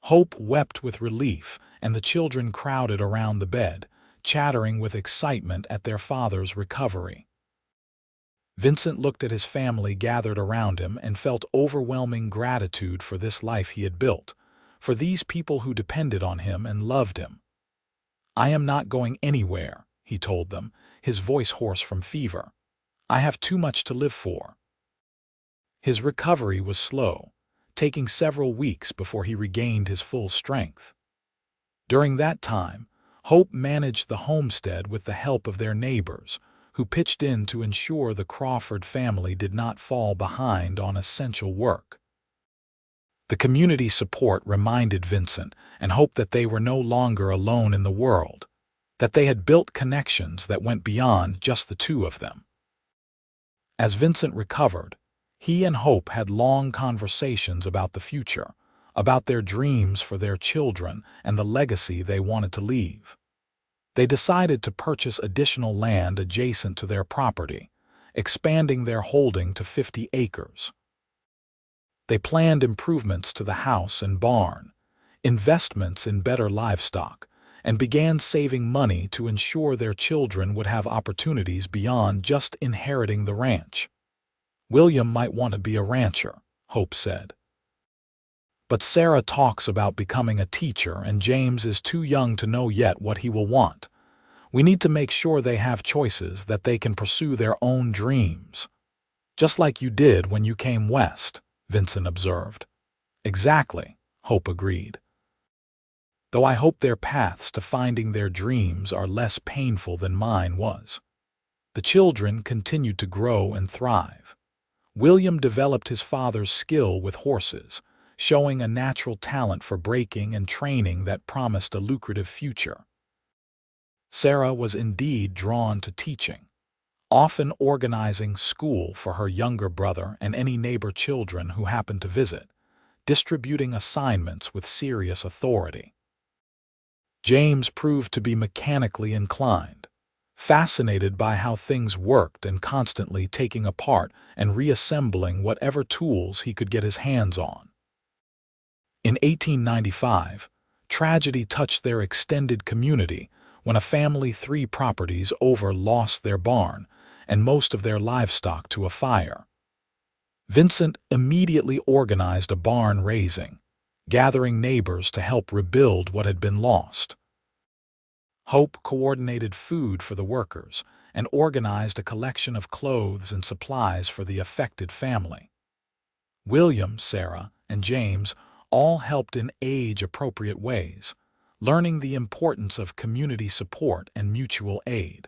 Hope wept with relief, and the children crowded around the bed, chattering with excitement at their father's recovery. Vincent looked at his family gathered around him and felt overwhelming gratitude for this life he had built, for these people who depended on him and loved him. "I am not going anywhere," he told them, his voice hoarse from fever. "I have too much to live for." His recovery was slow, taking several weeks before he regained his full strength. During that time, Hope managed the homestead with the help of their neighbors, who pitched in to ensure the Crawford family did not fall behind on essential work. The community support reminded Vincent and Hope that they were no longer alone in the world, that they had built connections that went beyond just the two of them. As Vincent recovered, he and Hope had long conversations about the future, about their dreams for their children and the legacy they wanted to leave. They decided to purchase additional land adjacent to their property, expanding their holding to 50 acres. They planned improvements to the house and barn, investments in better livestock, and began saving money to ensure their children would have opportunities beyond just inheriting the ranch. "William might want to be a rancher," Hope said. "But Sarah talks about becoming a teacher, and James is too young to know yet what he will want. We need to make sure they have choices, that they can pursue their own dreams." "Just like you did when you came west," Vincent observed. "Exactly," Hope agreed. "Though I hope their paths to finding their dreams are less painful than mine was." The children continued to grow and thrive. William developed his father's skill with horses, showing a natural talent for breaking and training that promised a lucrative future. Sarah was indeed drawn to teaching, often organizing school for her younger brother and any neighbor children who happened to visit, distributing assignments with serious authority. James proved to be mechanically inclined, fascinated by how things worked and constantly taking apart and reassembling whatever tools he could get his hands on. In In 1895, tragedy touched their extended community when a family 3 properties over lost their barn and most of their livestock to a fire. Vincent immediately organized a barn raising, gathering neighbors to help rebuild what had been lost. Hope coordinated food for the workers and organized a collection of clothes and supplies for the affected family. William, Sarah, and James all helped in age-appropriate ways, learning the importance of community support and mutual aid.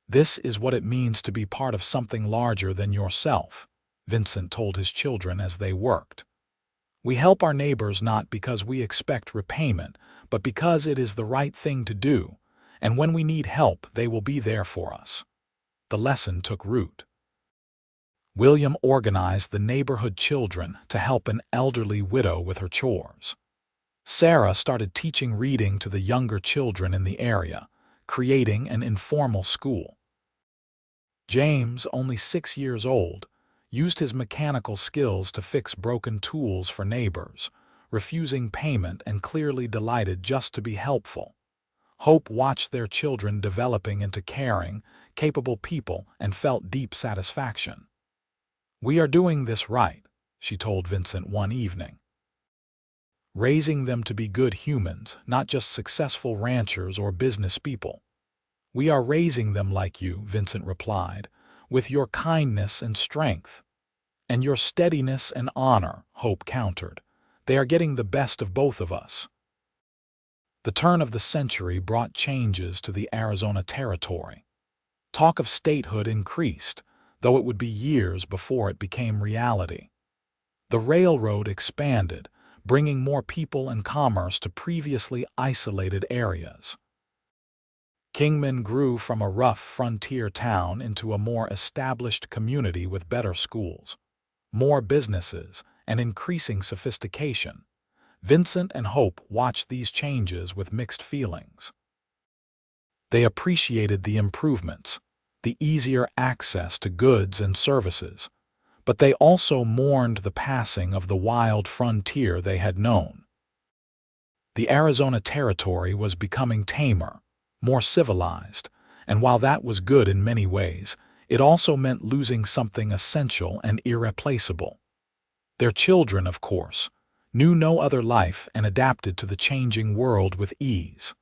"This is what it means to be part of something larger than yourself," Vincent told his children as they worked. "We help our neighbors not because we expect repayment, but because it is the right thing to do, and when we need help, they will be there for us." The lesson took root. William organized the neighborhood children to help an elderly widow with her chores. Sarah started teaching reading to the younger children in the area, creating an informal school. James, only 6 years old, used his mechanical skills to fix broken tools for neighbors, refusing payment and clearly delighted just to be helpful. Hope watched their children developing into caring, capable people and felt deep satisfaction. "We are doing this right," she told Vincent one evening. "Raising them to be good humans, not just successful ranchers or business people." "We are raising them like you," Vincent replied, "with your kindness and strength." "And your steadiness and honor," Hope countered. "They are getting the best of both of us." The turn of the century brought changes to the Arizona Territory. Talk of statehood increased, though it would be years before it became reality. The railroad expanded, bringing more people and commerce to previously isolated areas. Kingman grew from a rough frontier town into a more established community with better schools, more businesses, and increasing sophistication. Vincent and Hope watched these changes with mixed feelings. They appreciated the improvements, the easier access to goods and services, but they also mourned the passing of the wild frontier they had known. The Arizona Territory was becoming tamer, more civilized, and while that was good in many ways, it also meant losing something essential and irreplaceable. Their children, of course, knew no other life and adapted to the changing world with ease.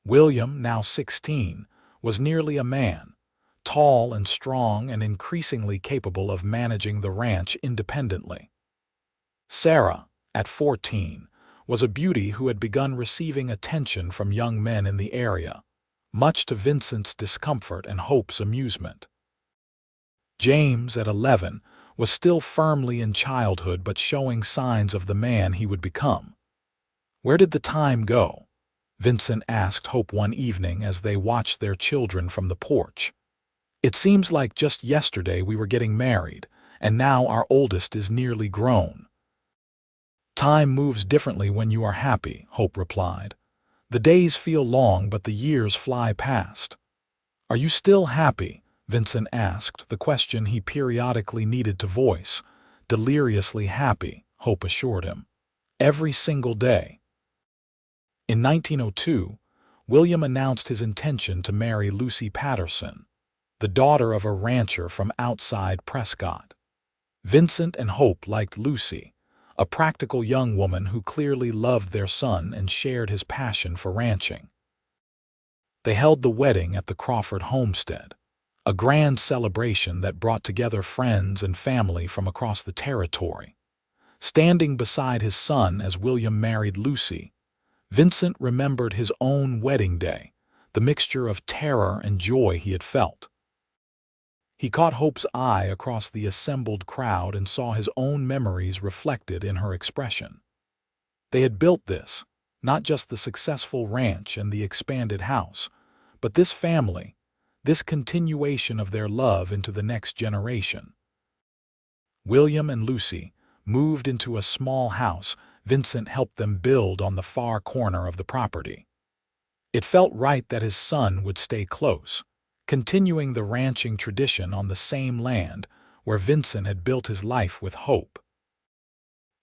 William, now 16, was nearly a man, tall and strong and increasingly capable of managing the ranch independently. Sarah, at 14, was a beauty who had begun receiving attention from young men in the area, much to Vincent's discomfort and Hope's amusement. James, at 11, was still firmly in childhood but showing signs of the man he would become. "Where did the time go?" Vincent asked Hope one evening as they watched their children from the porch. "It seems like just yesterday we were getting married, and now our oldest is nearly grown." "Time moves differently when you are happy," Hope replied. "The days feel long, but the years fly past." "Are you still happy?" Vincent asked, the question he periodically needed to voice. "Deliriously happy," Hope assured him. "Every single day." In 1902, William announced his intention to marry Lucy Patterson, the daughter of a rancher from outside Prescott. Vincent and Hope liked Lucy, a practical young woman who clearly loved their son and shared his passion for ranching. They held the wedding at the Crawford homestead, a grand celebration that brought together friends and family from across the territory. Standing beside his son as William married Lucy, Vincent remembered his own wedding day, the mixture of terror and joy he had felt. He caught Hope's eye across the assembled crowd and saw his own memories reflected in her expression. They had built this, not just the successful ranch and the expanded house, but this family, this continuation of their love into the next generation. William and Lucy moved into a small house Vincent helped them build on the far corner of the property. It felt right that his son would stay close, continuing the ranching tradition on the same land where Vincent had built his life with Hope.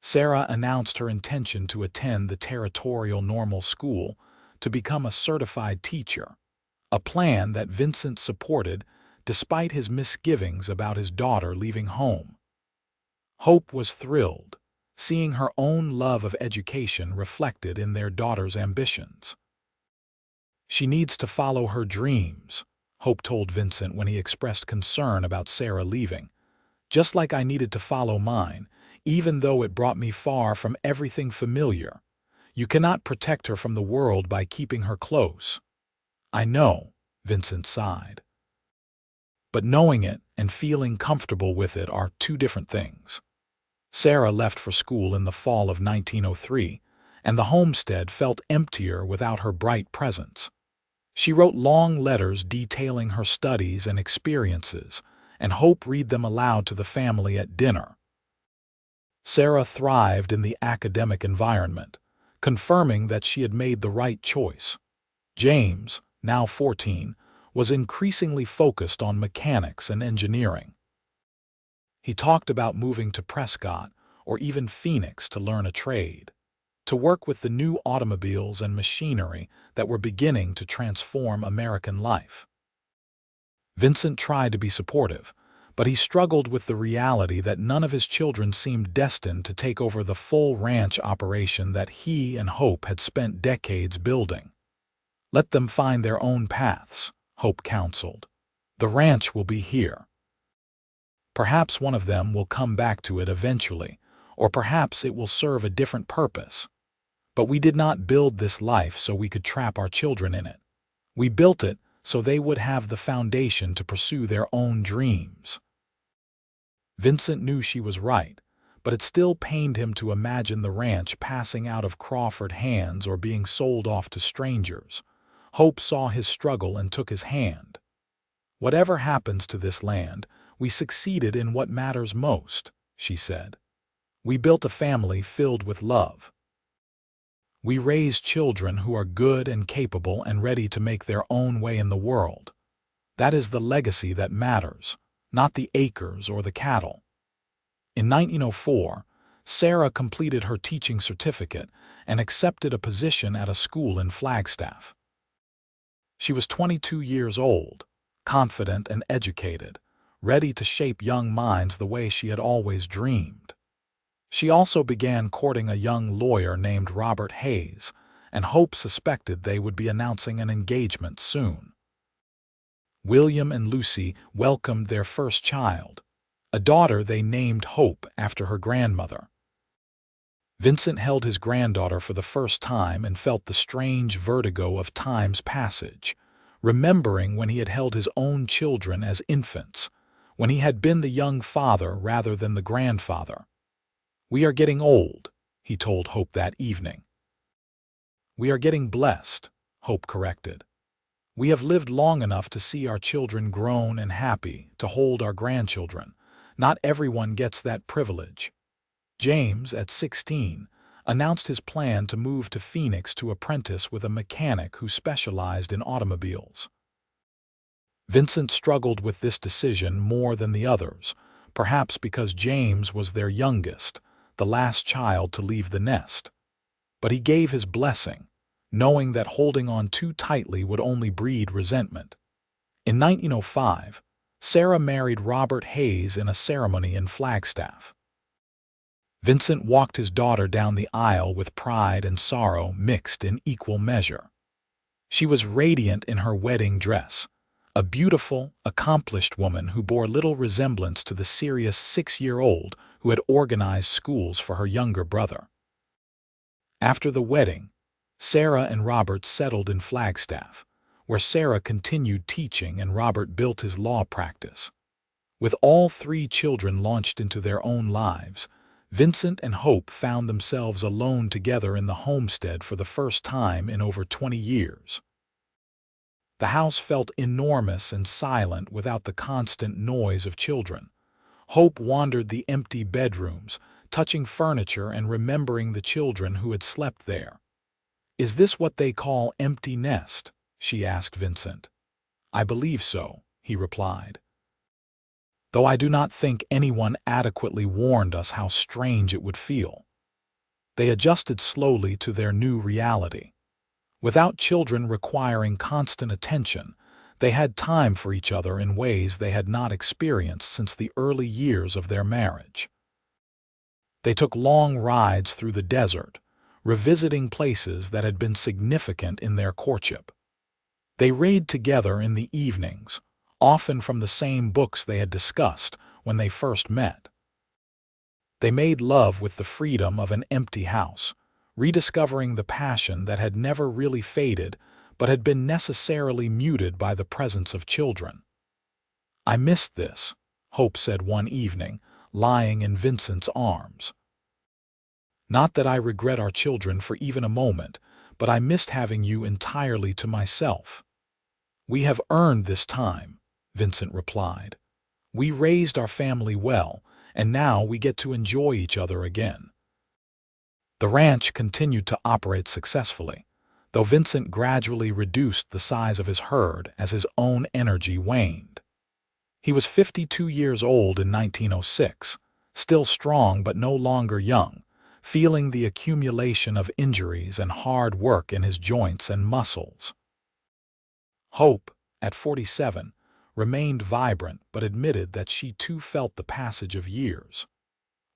Sarah announced her intention to attend the territorial normal school to become a certified teacher, a plan that Vincent supported despite his misgivings about his daughter leaving home. Hope was thrilled, seeing her own love of education reflected in their daughter's ambitions. "She needs to follow her dreams," Hope told Vincent when he expressed concern about Sarah leaving. "Just like I needed to follow mine, even though it brought me far from everything familiar. You cannot protect her from the world by keeping her close." "I know," Vincent sighed. "But knowing it and feeling comfortable with it are two different things." Sarah left for school in the fall of 1903, and the homestead felt emptier without her bright presence. She wrote long letters detailing her studies and experiences, and Hope read them aloud to the family at dinner. Sarah thrived in the academic environment, confirming that she had made the right choice. James, now 14, was increasingly focused on mechanics and engineering. He talked about moving to Prescott or even Phoenix to learn a trade, to work with the new automobiles and machinery that were beginning to transform American life. Vincent tried to be supportive, but he struggled with the reality that none of his children seemed destined to take over the full ranch operation that he and Hope had spent decades building. "Let them find their own paths," Hope counseled. "The ranch will be here. Perhaps one of them will come back to it eventually, or perhaps it will serve a different purpose. But we did not build this life so we could trap our children in it. We built it so they would have the foundation to pursue their own dreams." Vincent knew she was right, but it still pained him to imagine the ranch passing out of Crawford hands or being sold off to strangers. Hope saw his struggle and took his hand. "Whatever happens to this land, we succeeded in what matters most," she said. "We built a family filled with love. We raised children who are good and capable and ready to make their own way in the world. That is the legacy that matters, not the acres or the cattle." In 1904, Sarah completed her teaching certificate and accepted a position at a school in Flagstaff. She was 22 years old, confident and educated, ready to shape young minds the way she had always dreamed. She also began courting a young lawyer named Robert Hayes, and Hope suspected they would be announcing an engagement soon. William and Lucy welcomed their first child, a daughter they named Hope after her grandmother. Vincent held his granddaughter for the first time and felt the strange vertigo of time's passage, remembering when he had held his own children as infants, when he had been the young father rather than the grandfather. "We are getting old," he told Hope that evening. "We are getting blessed," Hope corrected. "We have lived long enough to see our children grown and happy, to hold our grandchildren. Not everyone gets that privilege." James, at 16, announced his plan to move to Phoenix to apprentice with a mechanic who specialized in automobiles. Vincent struggled with this decision more than the others, perhaps because James was their youngest, the last child to leave the nest. But he gave his blessing, knowing that holding on too tightly would only breed resentment. In 1905, Sarah married Robert Hayes in a ceremony in Flagstaff. Vincent walked his daughter down the aisle with pride and sorrow mixed in equal measure. She was radiant in her wedding dress, a beautiful, accomplished woman who bore little resemblance to the serious 6-year-old who had organized schools for her younger brother. After the wedding, Sarah and Robert settled in Flagstaff, where Sarah continued teaching and Robert built his law practice. With all 3 children launched into their own lives, Vincent and Hope found themselves alone together in the homestead for the first time in over 20 years. The house felt enormous and silent without the constant noise of children. Hope wandered the empty bedrooms, touching furniture and remembering the children who had slept there. "Is this what they call empty nest?" she asked Vincent. "I believe so," he replied. "Though I do not think anyone adequately warned us how strange it would feel." They adjusted slowly to their new reality. Without children requiring constant attention, they had time for each other in ways they had not experienced since the early years of their marriage. They took long rides through the desert, revisiting places that had been significant in their courtship. They read together in the evenings, often from the same books they had discussed when they first met. They made love with the freedom of an empty house, rediscovering the passion that had never really faded but had been necessarily muted by the presence of children. "I missed this," Hope said one evening, lying in Vincent's arms. "Not that I regret our children for even a moment, but I missed having you entirely to myself." "We have earned this time," Vincent replied. "We raised our family well, and now we get to enjoy each other again." The ranch continued to operate successfully, though Vincent gradually reduced the size of his herd as his own energy waned. He was 52 years old in 1906, still strong but no longer young, feeling the accumulation of injuries and hard work in his joints and muscles. Hope, at 47, remained vibrant but admitted that she too felt the passage of years.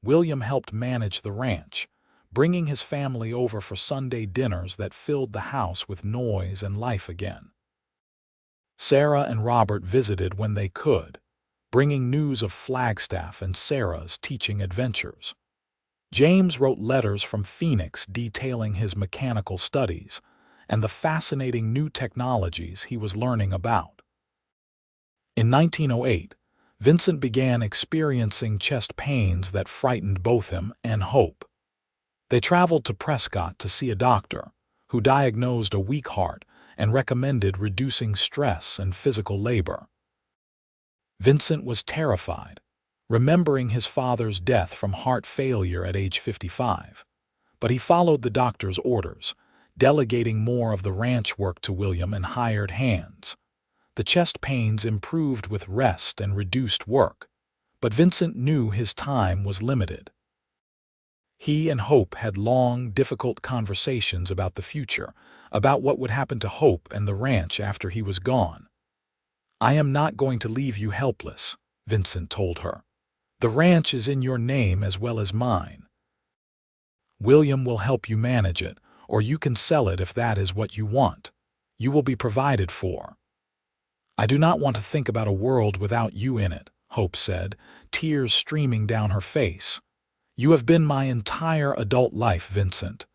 William helped manage the ranch, bringing his family over for Sunday dinners that filled the house with noise and life again. Sarah and Robert visited when they could, bringing news of Flagstaff and Sarah's teaching adventures. James wrote letters from Phoenix detailing his mechanical studies and the fascinating new technologies he was learning about. In 1908, Vincent began experiencing chest pains that frightened both him and Hope. They traveled to Prescott to see a doctor, who diagnosed a weak heart and recommended reducing stress and physical labor. Vincent was terrified, remembering his father's death from heart failure at age 55, but he followed the doctor's orders, delegating more of the ranch work to William and hired hands. The chest pains improved with rest and reduced work, but Vincent knew his time was limited. He and Hope had long, difficult conversations about the future, about what would happen to Hope and the ranch after he was gone. "I am not going to leave you helpless," Vincent told her. "The ranch is in your name as well as mine. William will help you manage it, or you can sell it if that is what you want. You will be provided for." "I do not want to think about a world without you in it," Hope said, tears streaming down her face. "You have been my entire adult life, Vincent.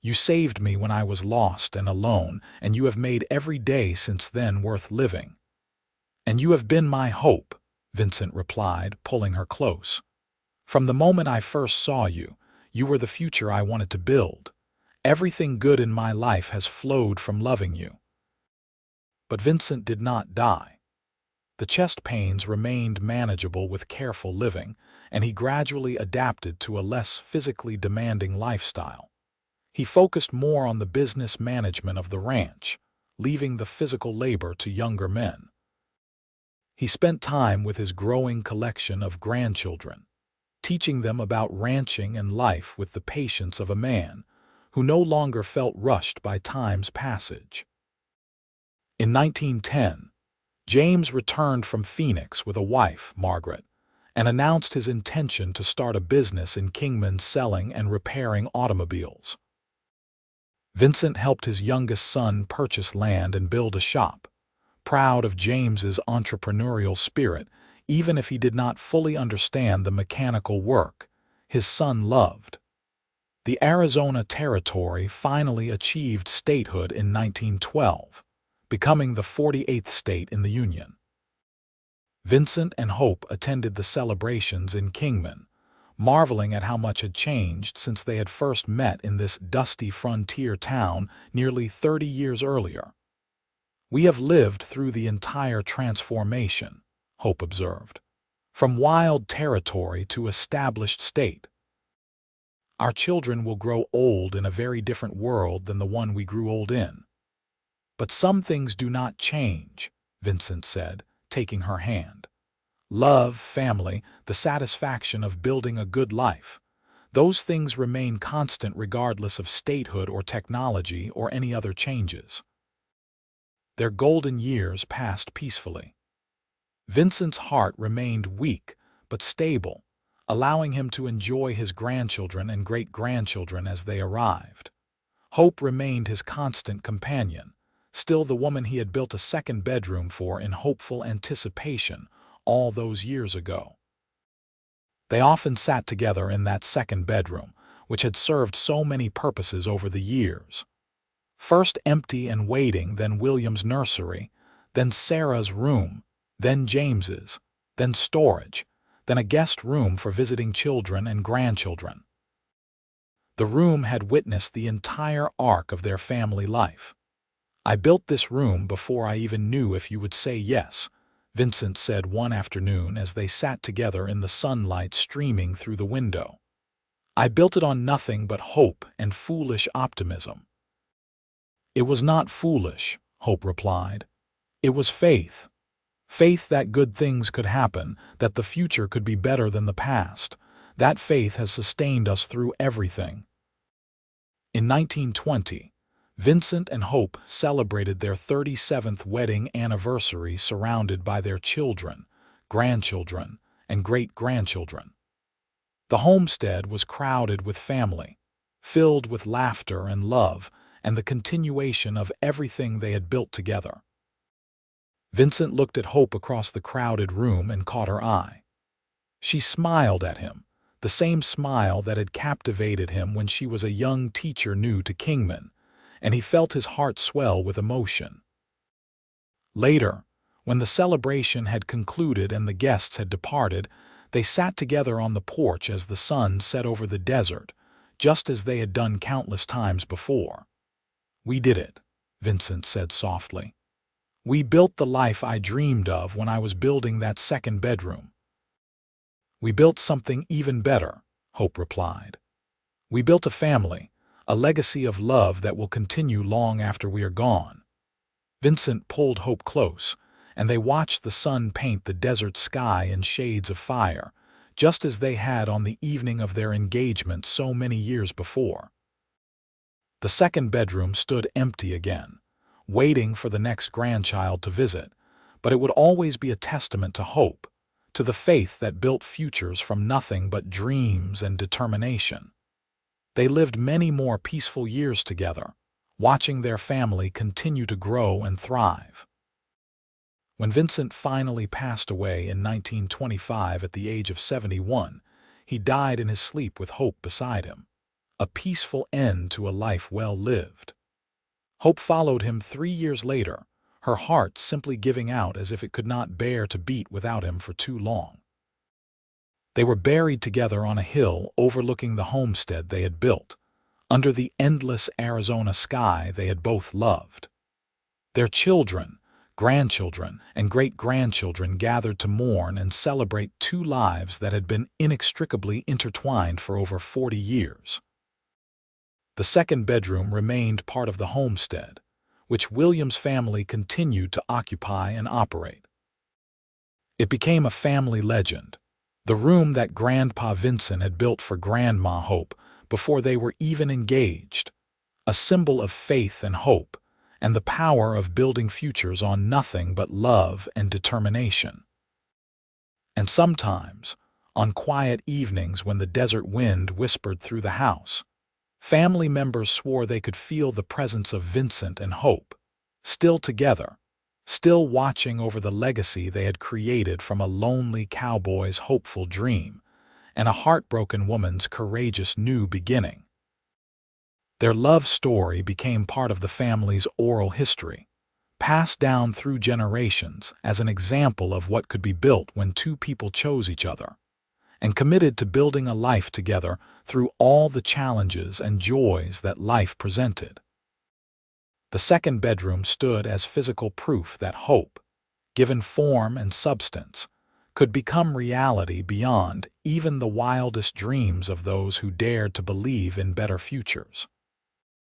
You saved me when I was lost and alone, and you have made every day since then worth living." "And you have been my hope," Vincent replied, pulling her close. "From the moment I first saw you, you were the future I wanted to build. Everything good in my life has flowed from loving you." But Vincent did not die. The chest pains remained manageable with careful living, and he gradually adapted to a less physically demanding lifestyle. He focused more on the business management of the ranch, leaving the physical labor to younger men. He spent time with his growing collection of grandchildren, teaching them about ranching and life with the patience of a man who no longer felt rushed by time's passage. In 1910, James returned from Phoenix with a wife, Margaret, and announced his intention to start a business in Kingman selling and repairing automobiles. Vincent helped his youngest son purchase land and build a shop, proud of James's entrepreneurial spirit, even if he did not fully understand the mechanical work his son loved. The Arizona Territory finally achieved statehood in 1912. Becoming the 48th state in the Union. Vincent and Hope attended the celebrations in Kingman, marveling at how much had changed since they had first met in this dusty frontier town nearly 30 years earlier. "We have lived through the entire transformation," Hope observed, "from wild territory to established state. Our children will grow old in a very different world than the one we grew old in." "But some things do not change," Vincent said, taking her hand. "Love, family, the satisfaction of building a good life. Those things remain constant regardless of statehood or technology or any other changes. Their golden years passed peacefully. Vincent's heart remained weak but stable, allowing him to enjoy his grandchildren and great-grandchildren as they arrived. Hope remained his constant companion, still the woman he had built a second bedroom for in hopeful anticipation all those years ago. They often sat together in that second bedroom, which had served so many purposes over the years. First empty and waiting, then William's nursery, then Sarah's room, then James's, then storage, then a guest room for visiting children and grandchildren. The room had witnessed the entire arc of their family life. "I built this room before I even knew if you would say yes," Vincent said one afternoon as they sat together in the sunlight streaming through the window. "I built it on nothing but hope and foolish optimism." "It was not foolish," Hope replied. "It was faith. Faith that good things could happen, that the future could be better than the past. That faith has sustained us through everything." In 1920, Vincent and Hope celebrated their 37th wedding anniversary surrounded by their children, grandchildren, and great-grandchildren. The homestead was crowded with family, filled with laughter and love and the continuation of everything they had built together. Vincent looked at Hope across the crowded room and caught her eye. She smiled at him, the same smile that had captivated him when she was a young teacher new to Kingman, and he felt his heart swell with emotion. Later, when the celebration had concluded and the guests had departed, they sat together on the porch as the sun set over the desert, just as they had done countless times before. "We did it," Vincent said softly. "We built the life I dreamed of when I was building that second bedroom." "We built something even better," Hope replied. "We built a family, a legacy of love that will continue long after we are gone." Vincent pulled Hope close, and they watched the sun paint the desert sky in shades of fire, just as they had on the evening of their engagement so many years before. The second bedroom stood empty again, waiting for the next grandchild to visit, but it would always be a testament to hope, to the faith that built futures from nothing but dreams and determination. They lived many more peaceful years together, watching their family continue to grow and thrive. When Vincent finally passed away in 1925 at the age of 71, he died in his sleep with Hope beside him, a peaceful end to a life well lived. Hope followed him 3 years later, her heart simply giving out as if it could not bear to beat without him for too long. They were buried together on a hill overlooking the homestead they had built, under the endless Arizona sky they had both loved. Their children, grandchildren, and great-grandchildren gathered to mourn and celebrate two lives that had been inextricably intertwined for over 40 years. The second bedroom remained part of the homestead, which William's family continued to occupy and operate. It became a family legend, the room that Grandpa Vincent had built for Grandma Hope before they were even engaged, a symbol of faith and hope, and the power of building futures on nothing but love and determination. And sometimes, on quiet evenings when the desert wind whispered through the house, family members swore they could feel the presence of Vincent and Hope, still together, still watching over the legacy they had created from a lonely cowboy's hopeful dream and a heartbroken woman's courageous new beginning. Their love story became part of the family's oral history, passed down through generations as an example of what could be built when two people chose each other and committed to building a life together through all the challenges and joys that life presented. The second bedroom stood as physical proof that hope, given form and substance, could become reality beyond even the wildest dreams of those who dared to believe in better futures.